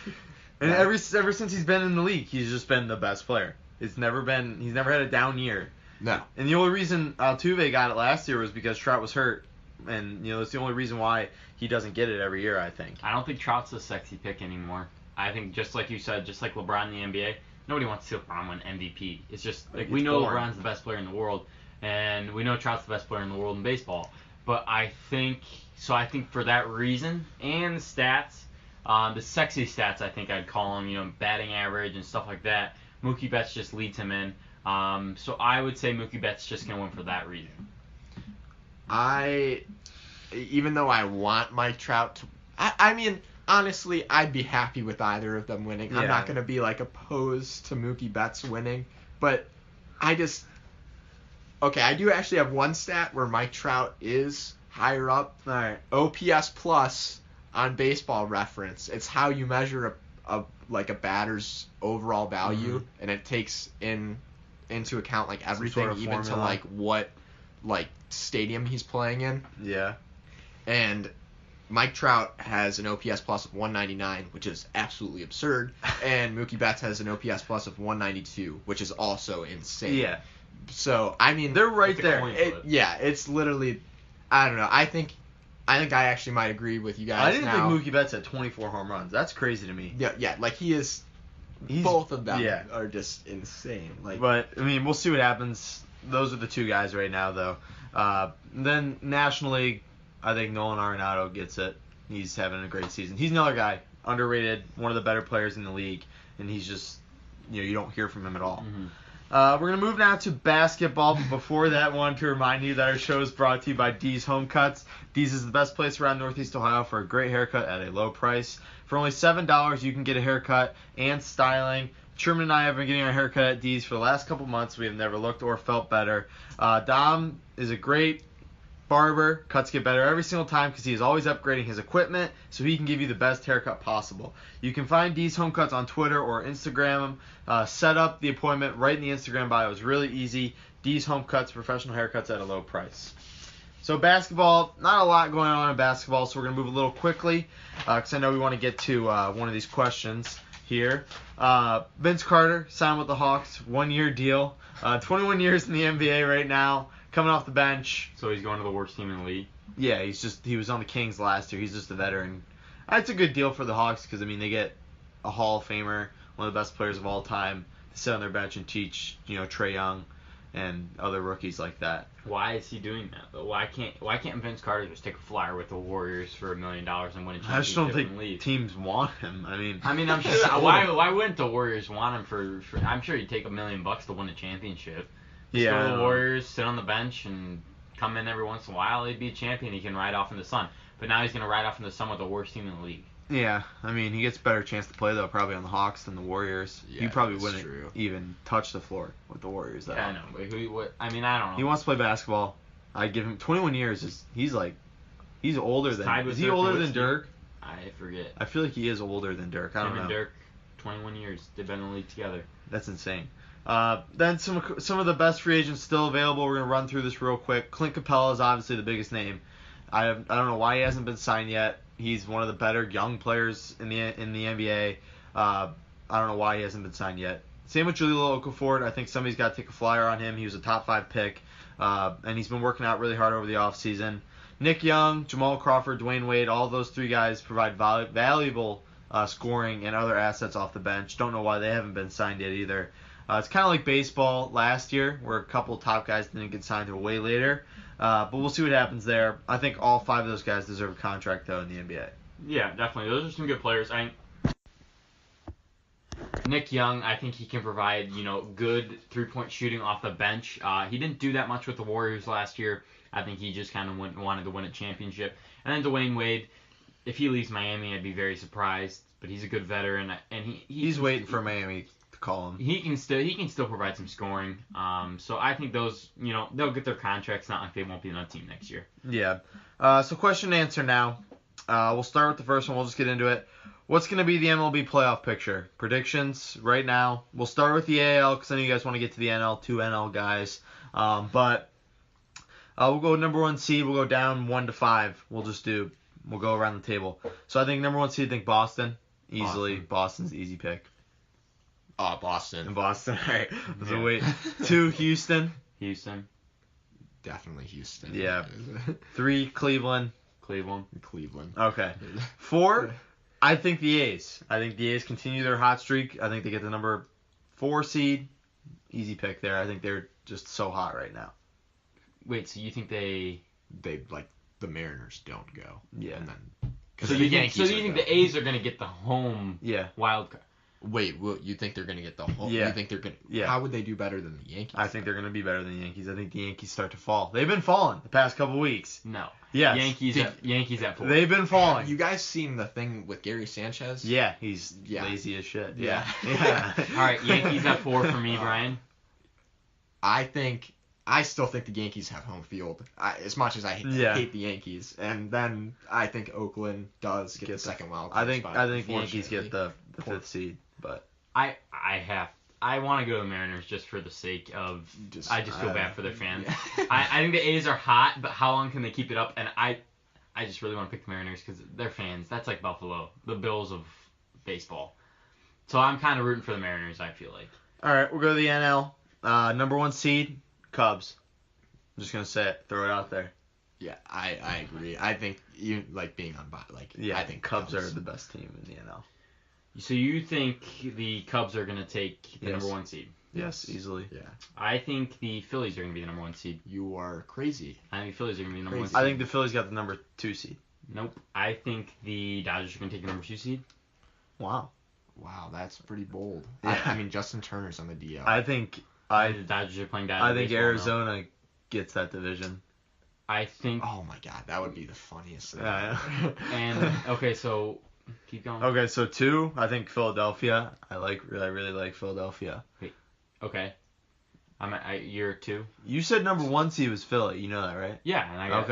Ever since he's been in the league, he's just been the best player. He's never had a down year. No. And the only reason Altuve got it last year was because Trout was hurt. And that's the only reason why he doesn't get it every year, I think. I don't think Trout's a sexy pick anymore. I think just like you said, just like LeBron in the NBA, nobody wants to see LeBron win MVP. It's just we know boring. LeBron's the best player in the world, and we know Trout's the best player in the world in baseball. But I think for that reason and the stats, the sexy stats, I think I'd call them, batting average and stuff like that, Mookie Betts just leads him in. So I would say Mookie Betts just gonna win for that reason. Even though I want Mike Trout to, I mean, honestly, I'd be happy with either of them winning. Yeah. I'm not going to be opposed to Mookie Betts winning, but I do actually have one stat where Mike Trout is higher up. All right. OPS plus on Baseball Reference. It's how you measure a batter's overall value, and it takes into account everything, sort of even formula. To what stadium he's playing in. Yeah. And Mike Trout has an OPS plus of 199, which is absolutely absurd, and Mookie Betts has an OPS plus of 192, which is also insane. Yeah. So, I mean, they're right there. It's literally, I don't know. I think I actually might agree with you guys. I didn't think Mookie Betts had 24 home runs. That's crazy to me. Yeah, he is. Both of them are just insane. But I mean, we'll see what happens. Those are the two guys right now, though. Then National League, I think Nolan Arenado gets it. He's having a great season. He's another guy, underrated, one of the better players in the league, and he's just, you don't hear from him at all. Mm-hmm. We're going to move now to basketball, but before that, I wanted to remind you that our show is brought to you by D's Home Cuts. D's is the best place around Northeast Ohio for a great haircut at a low price. For only $7, you can get a haircut and styling. Truman and I have been getting our haircut at D's for the last couple months. We have never looked or felt better. Dom is a great barber. Cuts get better every single time because he is always upgrading his equipment so he can give you the best haircut possible. You can find D's Home Cuts on Twitter or Instagram. Set up the appointment right in the Instagram bio. It's really easy. D's Home Cuts, professional haircuts at a low price. So basketball, not a lot going on in basketball, so we're going to move a little quickly because I know we want to get to one of these questions here. Vince Carter signed with the Hawks, 1-year deal, 21 years in the NBA right now, coming off the bench. So he's going to the worst team in the league? Yeah, he was on the Kings last year. He's just a veteran. It's a good deal for the Hawks because, I mean, they get a Hall of Famer, one of the best players of all time, to sit on their bench and teach, Trae Young and other rookies like that. Why is he doing that though? Why can't Vince Carter just take a flyer with the Warriors for $1 million and win a championship? I just don't and leave? think teams want him. I mean, I'm sure. Why wouldn't the Warriors want him for? I'm sure he'd take $1 million to win a championship. Just go to the Warriors, sit on the bench, and come in every once in a while. He'd be a champion. He can ride off in the sun. But now he's gonna ride off in the sun with the worst team in the league. Yeah, I mean, he gets a better chance to play, though, probably on the Hawks than the Warriors. Yeah, he probably wouldn't true. even touch the floor with the Warriors, though. Yeah, I know. But I don't know. He wants to play basketball. I'd give him 21 years. He's older than... Is he older than Dirk? I forget. I feel like he is older than Dirk. I don't know. Him and Dirk, 21 years. They've been in the league together. That's insane. Then some of the best free agents still available. We're going to run through this real quick. Clint Capella is obviously the biggest name. I don't know why he hasn't been signed yet. He's one of the better young players in the NBA. I don't know why he hasn't been signed yet. Same with Jahlil Okafor. I think somebody's got to take a flyer on him. He was a top 5 pick, and he's been working out really hard over the offseason. Nick Young, Jamal Crawford, Dwayne Wade, all those 3 guys provide valuable scoring and other assets off the bench. Don't know why they haven't been signed yet either. It's kind of like baseball last year, where a couple top guys didn't get signed until way later. But we'll see what happens there. I think all 5 of those guys deserve a contract, though, in the NBA. Yeah, definitely. Those are some good players. Nick Young, I think he can provide, good three-point shooting off the bench. He didn't do that much with the Warriors last year. I think he just kind of wanted to win a championship. And then Dwayne Wade, if he leaves Miami, I'd be very surprised. But he's a good veteran, and he's waiting for Miami to call him. He can still provide some scoring. So I think those, they'll get their contracts. Not like they won't be on a team next year. Yeah. So question and answer now. We'll start with the first one. We'll just get into it. What's going to be the MLB playoff picture? Predictions right now. We'll start with the AL because I know you guys want to get to the NL, 2 NL guys. But we'll go number 1 seed. We'll go down 1 to 5. We'll go around the table. So I think number 1 seed, I think Boston. Easily. Boston's the easy pick. Boston. And Boston. All right. So wait. 2, Houston. Houston. Definitely Houston. Yeah. 3, Cleveland. Cleveland. Okay. 4, I think the A's. I think the A's continue their hot streak. I think they get the number 4 seed. Easy pick there. I think they're just so hot right now. Wait, so you think they like the Mariners don't go? Yeah. And then so you think the A's are gonna get the home wild card? Wait, you think they're gonna get the home? Yeah. You think they're gonna? Yeah. How would they do better than the Yankees? I think they're gonna be better than the Yankees. I think the Yankees start to fall. They've been falling the past couple weeks. No. Yes. Yankees at 4. They've been falling. You guys seen the thing with Gary Sanchez? Yeah, he's lazy as shit. Yeah. All right, Yankees at 4 for me, Brian. I still think the Yankees have home field, as much as I hate the Yankees. And then I think Oakland does get the second wild card. I think the Yankees get the 5th seed, but I want to go to the Mariners just for the sake of I just feel bad for their fans. Yeah. I think the A's are hot, but how long can they keep it up? And I just really want to pick the Mariners because they're fans. That's like Buffalo, the Bills of baseball. So I'm kind of rooting for the Mariners, I feel like. All right, we'll go to the NL. Number 1 seed, Cubs. I'm just gonna say it, throw it out there. Yeah, I agree. I think you like being on I think Cubs are the best team in the NL. So you think the Cubs are going to take the number 1 seed? Yes, easily. Yeah. I think the Phillies are going to be the number 1 seed. You are crazy. I think the Phillies are going to be the number 1 seed. I think the Phillies got the number 2 seed. Nope. I think the Dodgers are going to take the number 2 seed. Wow, that's pretty bold. Yeah. I mean, Justin Turner's on the DL. I think the Dodgers are playing Dodgers. I think Arizona gets that division. I think. Oh my God, that would be the funniest thing. And okay, so keep going. Okay, so 2, I think Philadelphia. I really like Philadelphia. Wait, okay. You're 2. You said number 1 seed was Philly. You know that, right? Yeah, and I got.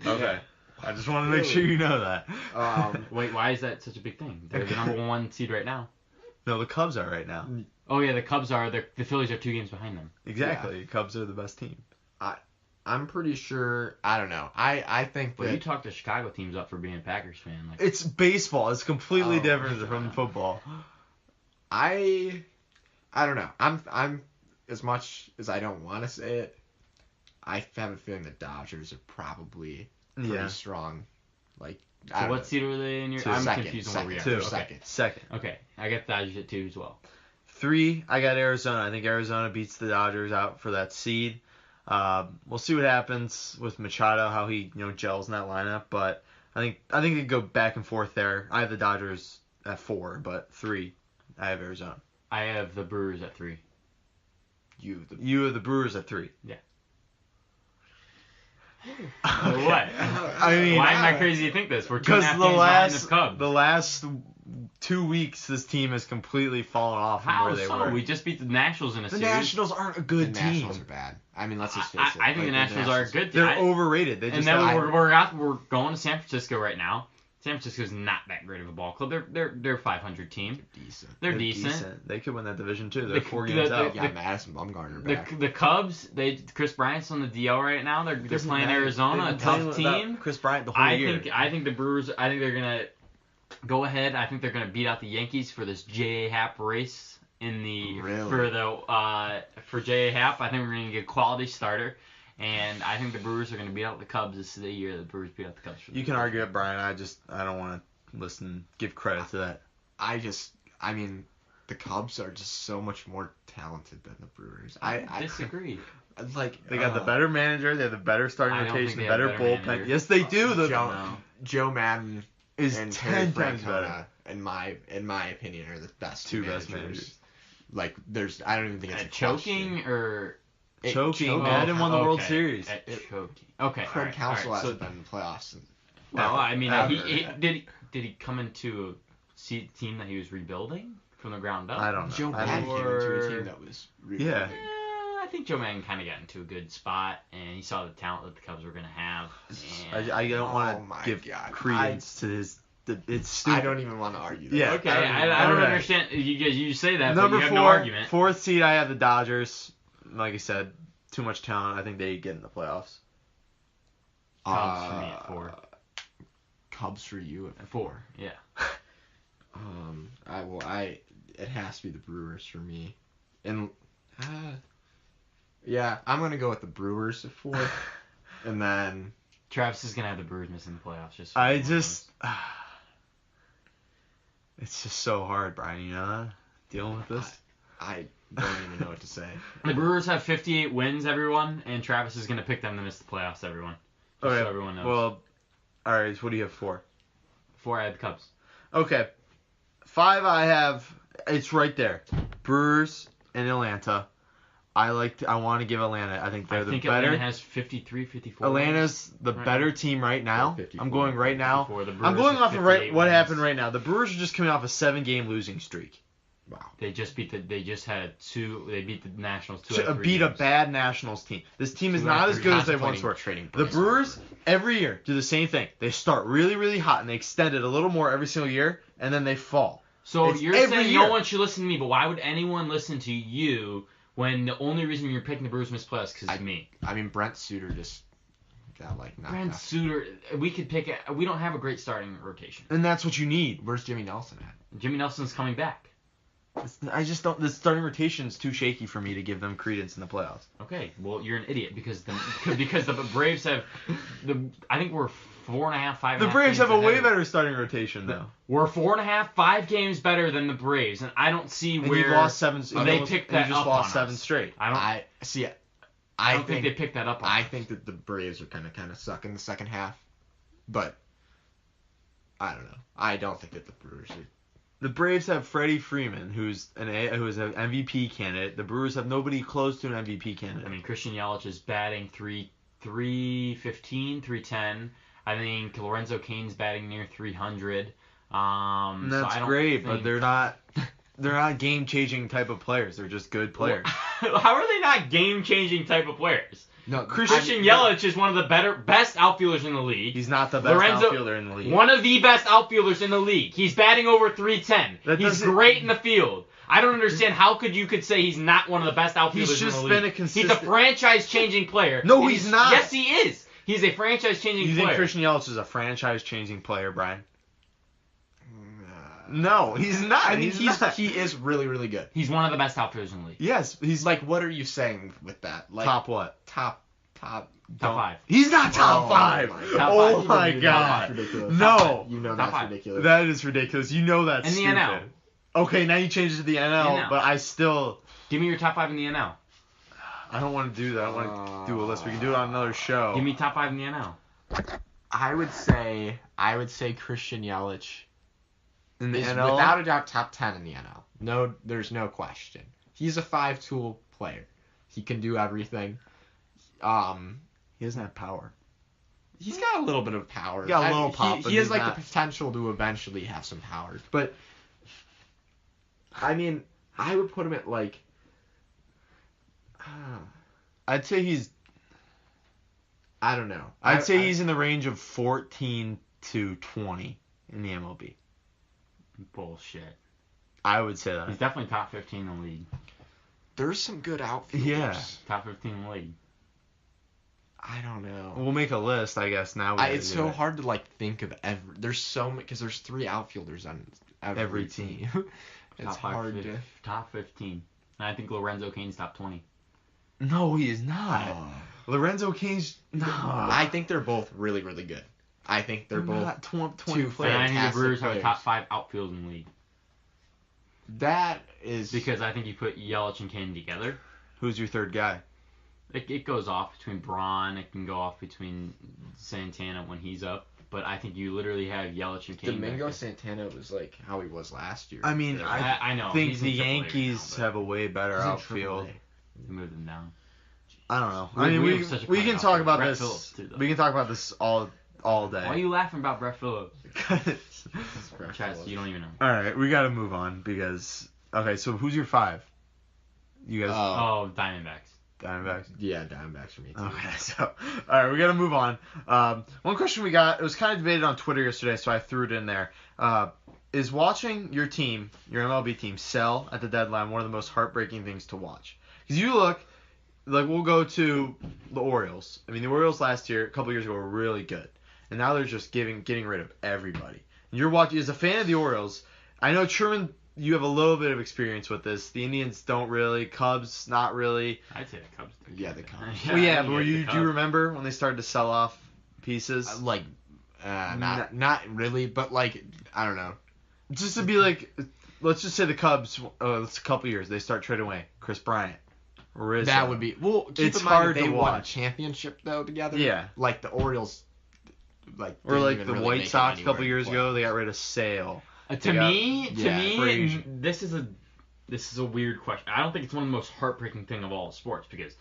Okay. I just want to make sure you know that. Wait, why is that such a big thing? They're the number 1 seed right now. No, the Cubs are right now. Oh yeah, the Cubs are. The Phillies are 2 games behind them. Exactly. Yeah. Cubs are the best team. I'm pretty sure. I don't know. I think Well, that you talk the Chicago teams up for being a Packers fan. Like, It's baseball. It's completely Oh, different God. from football. I don't know. I'm as much as I don't want to say it. I have a feeling the Dodgers are probably pretty Yeah. strong. Like, so I don't what know. seed are they in your? Two. I'm Second, confused on where we are. second, Two. Okay. second. Okay. I got the Dodgers at 2 as well. 3, I got Arizona. I think Arizona beats the Dodgers out for that seed. We'll see what happens with Machado, how he gels in that lineup. But I think they go back and forth there. I have the Dodgers at 4, but 3, I have Arizona. I have the Brewers at 3. You have the Brewers at 3. Yeah. Okay. What? I mean, Why am I crazy to think this? We're 2.5 because games behind the Cubs. the last 2 weeks, this team has completely fallen off from How where they so? were. We just beat the Nationals in a The series. Nationals aren't a The good team. Nationals are bad. I mean, let's just face it. I think the Nationals are a good team. They're overrated. They And just then have- we're going to San Francisco right now. San Francisco's not that great of a ball club. They're a 500 team. Decent. They're decent. They could win that division too. They're The- 4 the- games the- out. Yeah, Madison Bumgarner back. The Cubs, Chris Bryant's on the DL right now. They're Doesn't playing matter. Arizona, They've a been playing tough without team. Chris Bryant the whole year. I think the Brewers. I think they're gonna go ahead. I think they're gonna beat out the Yankees for this J.A. Happ race in the Really? for J.A. Happ. I think we're gonna get a quality starter, and I think the Brewers are gonna beat out the Cubs. This is the year the Brewers beat out the Cubs. You can argue it, Brian. I don't want to give credit to that. I mean, the Cubs are just so much more talented than the Brewers. I disagree. Like They got the better manager. They have the better starting I don't rotation, think the they have better a better bullpen. manager. Yes, they do. Joe Madden is and 10 Terry times better. Francona, in my opinion, are the best Two two best managers. managers. Like, I don't even think it's a Choking question. or Choking. Madden won the World okay. Series. At choking. Okay. Craig all right, Counsell all right. hasn't been in the playoffs. Well, I mean, Ever. did he come into a team that he was rebuilding from the ground up? I don't know. Joe I Madden don't- came into a team that was really Yeah. good. I think Joe Madden kind of got into a good spot, and he saw the talent that the Cubs were going to have. And I don't Oh want my to give God. credence to his. It's stupid. I don't even want to argue that. Yeah. okay, I I don't don't- understand. You say that, Number but you have 4, no argument. 4th seed. I have the Dodgers. Like I said, too much talent. I think they get in the playoffs. Cubs for me at 4. Cubs for you at 4, yeah. It has to be the Brewers for me. And yeah, I'm gonna go with the Brewers at 4. And then Travis is going to have the Brewers missing the playoffs. Just so I everyone just. It's just so hard, Brian. You know that? Dealing with this. I don't even know what to say. knows. The Brewers have 58 wins, everyone, and Travis is going to pick them to miss the playoffs, everyone. Just Okay. so everyone knows. Well, all right. So what do you have 4? 4, I had the Cubs. Okay. 5, I have. It's right there. Brewers and Atlanta. I want to give Atlanta. I think they're the better. Atlanta has 53, 54 Atlanta's the Right. better team right now. 54. I'm going right now. 54. The I'm Brewers going have off of 58 what wins. happened right now. The Brewers are just coming off a 7-game losing streak. Wow. They just beat the Nationals 2 To out of 3 beat a games. bad Nationals team. This team is 2 out of not as 3 good as they once Contemplating were. trading The Bryce Brewers Harper. every year do the same thing. They start really, really hot and they extend it a little more every single year, and then they fall. So It's you're every saying year. no one should listen to me, but why would anyone listen to you when the only reason you're picking the Brewers miss playoffs because it's me? I mean, Brent Suter just got knocked Brent out. Suter, we don't have a great starting rotation. And that's what you need. Where's Jimmy Nelson at? Jimmy Nelson's coming back. I just don't. The starting rotation is too shaky for me to give them credence in the playoffs. Okay, well you're an idiot because the Braves have I think we're 4.5, 5. The Braves have a way better starting rotation though. We're 4.5, 5 games better than the Braves, and I don't see And where you've lost 7. they picked that You just up lost on 7 us. straight. I don't think they picked that up on I us. think that the Braves are kind of suck in the second half, but I don't know. I don't think that the Brewers are. The Braves have Freddie Freeman, who's an MVP candidate. The Brewers have nobody close to an MVP candidate. I mean, Christian Yelich is batting 315, 310. I think Lorenzo Cain's batting near 300. And that's so I don't great, think... but they're not game-changing type of players. They're just good players. How are they not game-changing type of players? No, Christian Yelich is one of the best outfielders in the league. He's not the best outfielder in the league. One of the best outfielders in the league. He's batting over 310. That He's doesn't- great in the field. I don't understand how you could say he's not one of the best outfielders He's just in the league. been a consistent. He's a franchise-changing player. No, And he's not. Yes, he is. He's a franchise-changing You player. think Christian Yelich is a franchise-changing player, Brian? No, he's not. I mean, not. he is really, really good. He's one of the best outfielders in the league. Yes, he's Like, what are you saying with that? Like, top what? Top. Top 5. He's not top Oh, five. my God. Oh Top my You know god. that's ridiculous. No. You know Top that's 5. ridiculous. That is ridiculous. You know that's In the stupid. NL. Okay, now you change it to the NL, NL. but I still. Give me your top 5 in the NL. I don't want to do that. I don't want to do a list. We can do it on another show. Give me top 5 in the NL. I would say Christian Yelich in the is NL. without a doubt top 10 in the NL. No, there's no question. He's a 5-tool player. He can do everything. He doesn't have power. He's got a little bit of power. He got a little pop, but He has he's like not- the potential to eventually have some power. But I mean, I would put him at like. I'd say he's. I don't know. I'd say he's in the range of 14 to 20 in the MLB. Bullshit. I would say He's that. definitely top 15 in the league. There's some good outfielders. Yeah. Top 15 in the league. I don't know. We'll make a list, I guess. Now. It's so hard to like think of every. There's so many because there's 3 outfielders on every team. It's Top hard to. Top 15. And I think Lorenzo Cain's top 20. No, he is not. Lorenzo Cain's. No. I think they're both really, really good. I think they're both. not 20 two players. And I think the fantastic Brewers have a players. top 5 outfield in the league. That is Because I think you put Yelich and Cain together. Who's your third guy? It goes off between Braun. It can go off between Santana when he's up. But I think you literally have Yelich and Cain. Domingo back there. Santana was like how he was last year. I mean, Yeah. I know. think He's the in AAA right Yankees now, have a way better He's in outfield. AAA. They moved him down. I don't know. We- I mean, we we, have such a we fine can talk outfield. about Brett this. Phillips, too, though. We can talk about this all day. Why are you laughing about Brett Phillips? Brett Chaz, Phillips. you don't even know. All right, we got to move on because okay. So who's your 5? You guys, Oh, Diamondbacks. Diamondbacks. Yeah, Diamondbacks for me too. Okay, so all right, we got to move on. One question we got, it was kind of debated on Twitter yesterday, so I threw it in there. Is watching your team, your MLB team, sell at the deadline one of the most heartbreaking things to watch? Because you look, like we'll go to the Orioles. I mean, the Orioles last year, a couple years ago, were really good, and now they're just getting rid of everybody. And you're watching as a fan of the Orioles. I know Truman, you have a little bit of experience with this. The Indians don't really. Cubs, not really. I'd say the Cubs. do. Yeah, the Cubs. Well, yeah, I but think do it's the you Cubs. remember when they started to sell off pieces? Not really, but like I don't know. Just to be like, let's just say the Cubs, it's a couple years, they start trading away Chris Bryant, Rizzo. That would be keep It's in mind hard that they to won a watch. championship though together. Yeah. Like the Orioles, like Or didn't like even the really White make it Sox a anywhere couple in years the ago, they got playoffs. rid of Sale. To got- me, Frazier. this is a weird question. I don't think it's one of the most heartbreaking thing of all sports because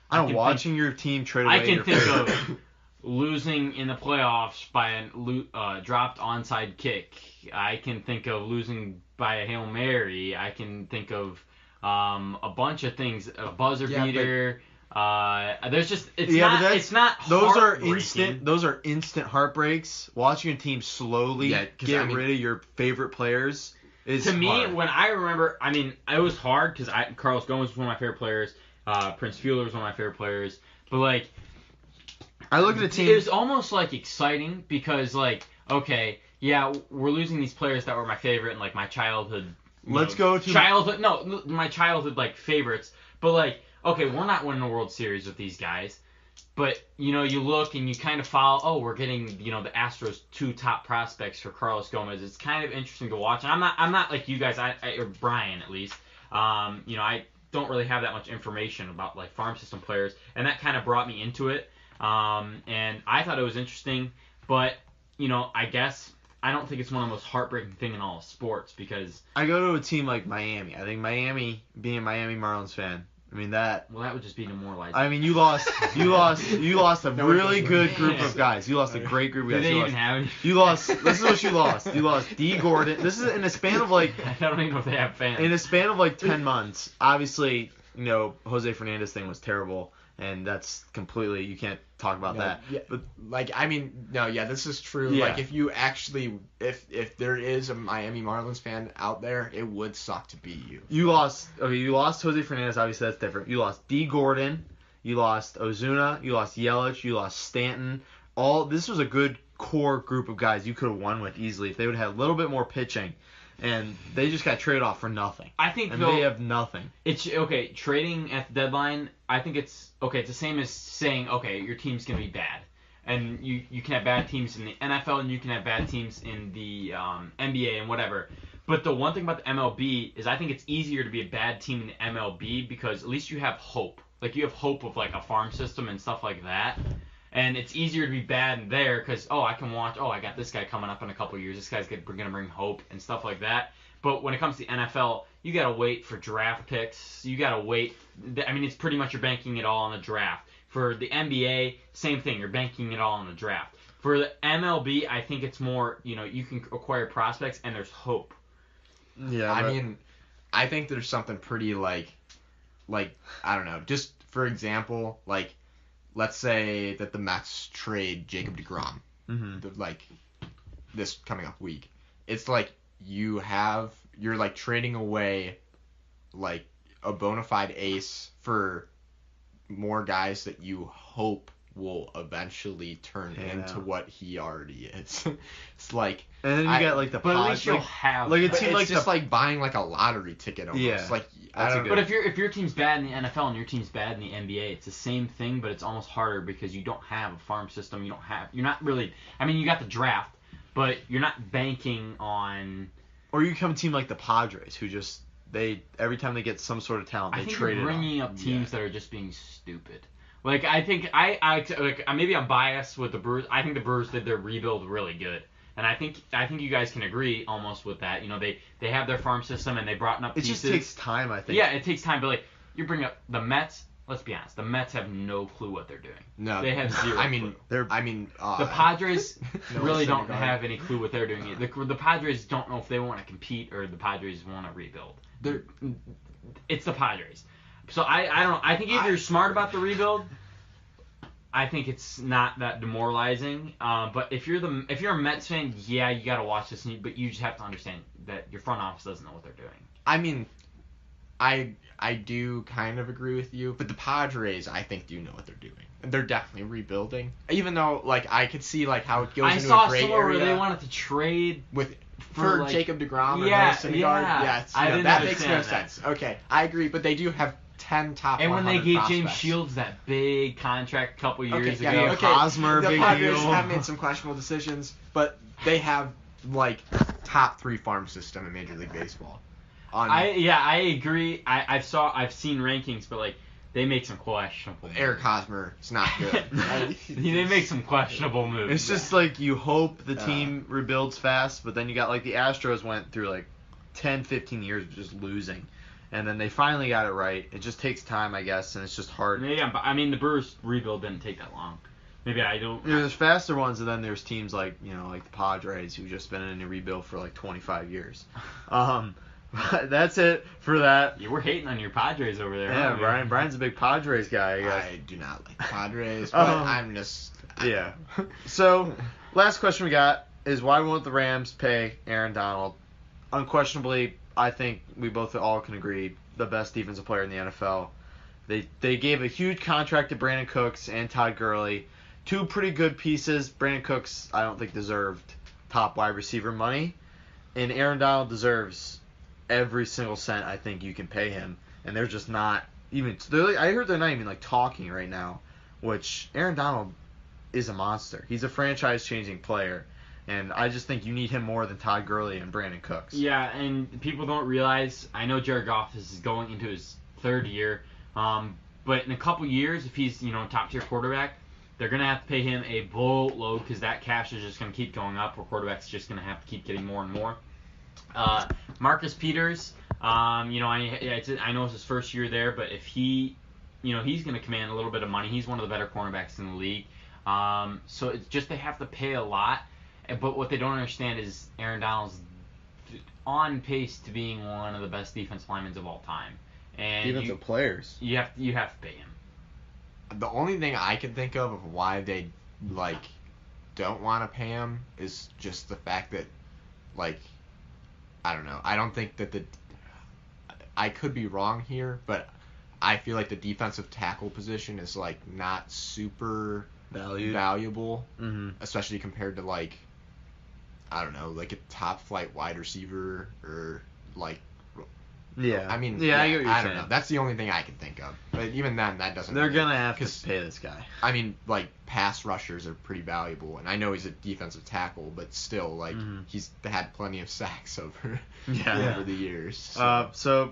I don't can watching your team trade away I can your think favorite- of losing in the playoffs by a dropped onside kick. I can think of losing by a Hail Mary. I can think of a bunch of things, a buzzer Yeah, beater. There's just it's Yeah, but not that's- it's not Those are heartbreaking. instant heartbreaks. Watching a team slowly Yeah, 'cause get I mean- rid of your favorite players is To me, hard. when I remember, I mean, it was hard because Carlos Gomez was one of my favorite players. Prince Fielder was one of my favorite players. But like, I look at a team. it was almost like exciting because like, okay, yeah, we're losing these players that were my favorite and like my childhood. Let's go to my childhood like favorites. But like, okay, we're not winning a World Series with these guys. But you know, you look and you kind of follow. Oh, we're getting the Astros 2 top prospects for Carlos Gomez. It's kind of interesting to watch. And I'm not like you guys. Or Brian at least. I don't really have that much information about like farm system players, and that kind of brought me into it. And I thought it was interesting, but I guess I don't think it's one of the most heartbreaking thing in all of sports because I go to a team like Miami. I think Miami, being a Miami Marlins fan, I mean that. well, that would just be demoralizing. I mean, you lost a No one really goes good with group it. of guys. You lost a great group of Do guys. they You even lost, have any? you lost. This is what you lost. You lost D. Gordon. This is in a span of like I don't even know if they have fans. 10 months. Obviously, Jose Fernandez thing was terrible, and that's completely, you can't talk about that. Yeah, But this is true. Yeah. Like, if you actually, if there is a Miami Marlins fan out there, it would suck to be you. you lost Jose Fernandez, obviously that's different. You lost D. Gordon, you lost Ozuna, you lost Yelich, you lost Stanton. This was a good core group of guys you could have won with easily if they would have had a little bit more pitching. And they just got traded off for nothing. I think and they have nothing. It's okay. Trading at the deadline, I think it's okay. It's the same as saying, okay, your team's gonna be bad, and you can have bad teams in the NFL and you can have bad teams in the NBA and whatever. But the one thing about the MLB is I think it's easier to be a bad team in the MLB because at least you have hope. Like you have hope of like a farm system and stuff like that. And it's easier to be bad in there because, I can watch, I got this guy coming up in a couple of years. This guy's going to bring hope and stuff like that. But when it comes to the NFL, you got to wait for draft picks. You got to wait. I mean, it's pretty much you're banking it all on the draft. For the NBA, same thing. You're banking it all on the draft. For the MLB, I think it's more, you can acquire prospects and there's hope. Yeah, I think there's something pretty like, I don't know, just for example, like, let's say that the Mets trade Jacob deGrom, this coming up week. It's like you're like trading away like a bona fide ace for more guys that you hope will eventually turn into what he already is. It's like, and then you got like the but at least you'll have like it's just like buying like a lottery ticket almost. Yeah, like but if your team's bad in the NFL and your team's bad in the NBA, it's the same thing, but it's almost harder because you don't have a farm system. You're not really. I mean, you got the draft, but you're not banking on. Or you become a team like the Padres, who just every time they get some sort of talent, they trade it. I think you're bringing up teams that are just being stupid. Like I think maybe I'm biased with the Brewers. I think the Brewers did their rebuild really good. And I think you guys can agree almost with that. They have their farm system and they brought up pieces. It just takes time, I think. Yeah, it takes time. But like you bring up the Mets. Let's be honest. The Mets have no clue what they're doing. No, they have zero. clue. The Padres really don't have any clue what they're doing. The Padres don't know if they want to compete or the Padres want to rebuild. It's the Padres. So I don't know. I think if you're smart about the rebuild, I think it's not that demoralizing. But if you're a Mets fan, yeah, you got to watch this. But you just have to understand that your front office doesn't know what they're doing. I mean, I do kind of agree with you, but the Padres I think do know what they're doing. They're definitely rebuilding. Even though like I could see like how it goes into a gray area. I saw somewhere where they wanted to trade for Jacob deGrom or Syndergaard. Yeah, that makes no sense. Okay, I agree, but they do have 10 top 100 And when they gave prospects. James Shields that big contract a couple years ago. Yeah, Hosmer, the big Padres deal. have made some questionable decisions, but they have like top 3 farm system in Major League Baseball. I agree. I've seen rankings, but like they make some questionable moves. Eric Hosmer is not good. They make some questionable moves. It's just like you hope the team rebuilds fast, but then you got like the Astros went through like 10, 15 years of just losing. And then they finally got it right. It just takes time, I guess, and it's just hard. Yeah, but I mean the Brewers rebuild didn't take that long. Maybe I don't. There's faster ones, and then there's teams like like the Padres who've just been in a rebuild for like 25 years. That's it for that. You were hating on your Padres over there. Yeah, Brian's a big Padres guy, I guess. I do not like the Padres, but I'm just... Yeah. So, last question we got is why won't the Rams pay Aaron Donald? Unquestionably, I think we both all can agree, the best defensive player in the NFL. They gave a huge contract to Brandon Cooks and Todd Gurley. 2 pretty good pieces. Brandon Cooks, I don't think, deserved top wide receiver money. And Aaron Donald deserves every single cent I think you can pay him. And they're just not even... I heard they're not even talking right now, which Aaron Donald is a monster. He's a franchise-changing player. And I just think you need him more than Todd Gurley and Brandon Cooks. Yeah, and people don't realize, I know Jared Goff is going into his 3rd year, but in a couple years, if he's top-tier quarterback, they're going to have to pay him a boatload because that cash is just going to keep going up, or quarterback's just going to have to keep getting more and more. Marcus Peters, I know it's his first year there, but if he's going to command a little bit of money. He's one of the better cornerbacks in the league. So it's just they have to pay a lot. But what they don't understand is Aaron Donald's on pace to being one of the best defensive linemen of all time. And defensive players. You have to pay him. the only thing I can think of why they like don't want to pay him is just the fact that like I don't know. I don't think that I could be wrong here, but I feel like the defensive tackle position is like not super valuable, especially compared to like I don't know, like a top flight wide receiver or like. Yeah. I mean, I get what you're I saying. don't know. That's the only thing I can think of. But even then, that doesn't. They're really, gonna have to pay this guy. I mean, like pass rushers are pretty valuable, and I know he's a defensive tackle, but still, like he's had plenty of sacks over the years. So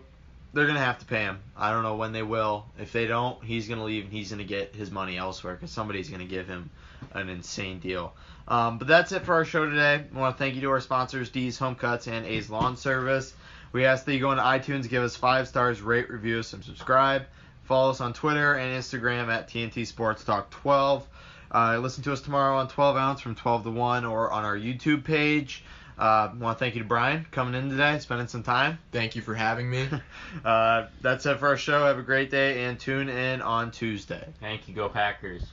they're gonna have to pay him. I don't know when they will. If they don't, he's gonna leave and he's gonna get his money elsewhere because somebody's gonna give him an insane deal. But that's it for our show today. I want to thank you to our sponsors, D's Home Cuts and A's Lawn Service. We ask that you go into iTunes, give us 5 stars, rate, review us, and subscribe. Follow us on Twitter and Instagram at TNT Sports Talk 12. Listen to us tomorrow on 12 Ounce from 12 to 1 or on our YouTube page. I want to thank you to Brian coming in today, spending some time. Thank you for having me. That's it for our show. Have a great day and tune in on Tuesday. Thank you. Go Packers.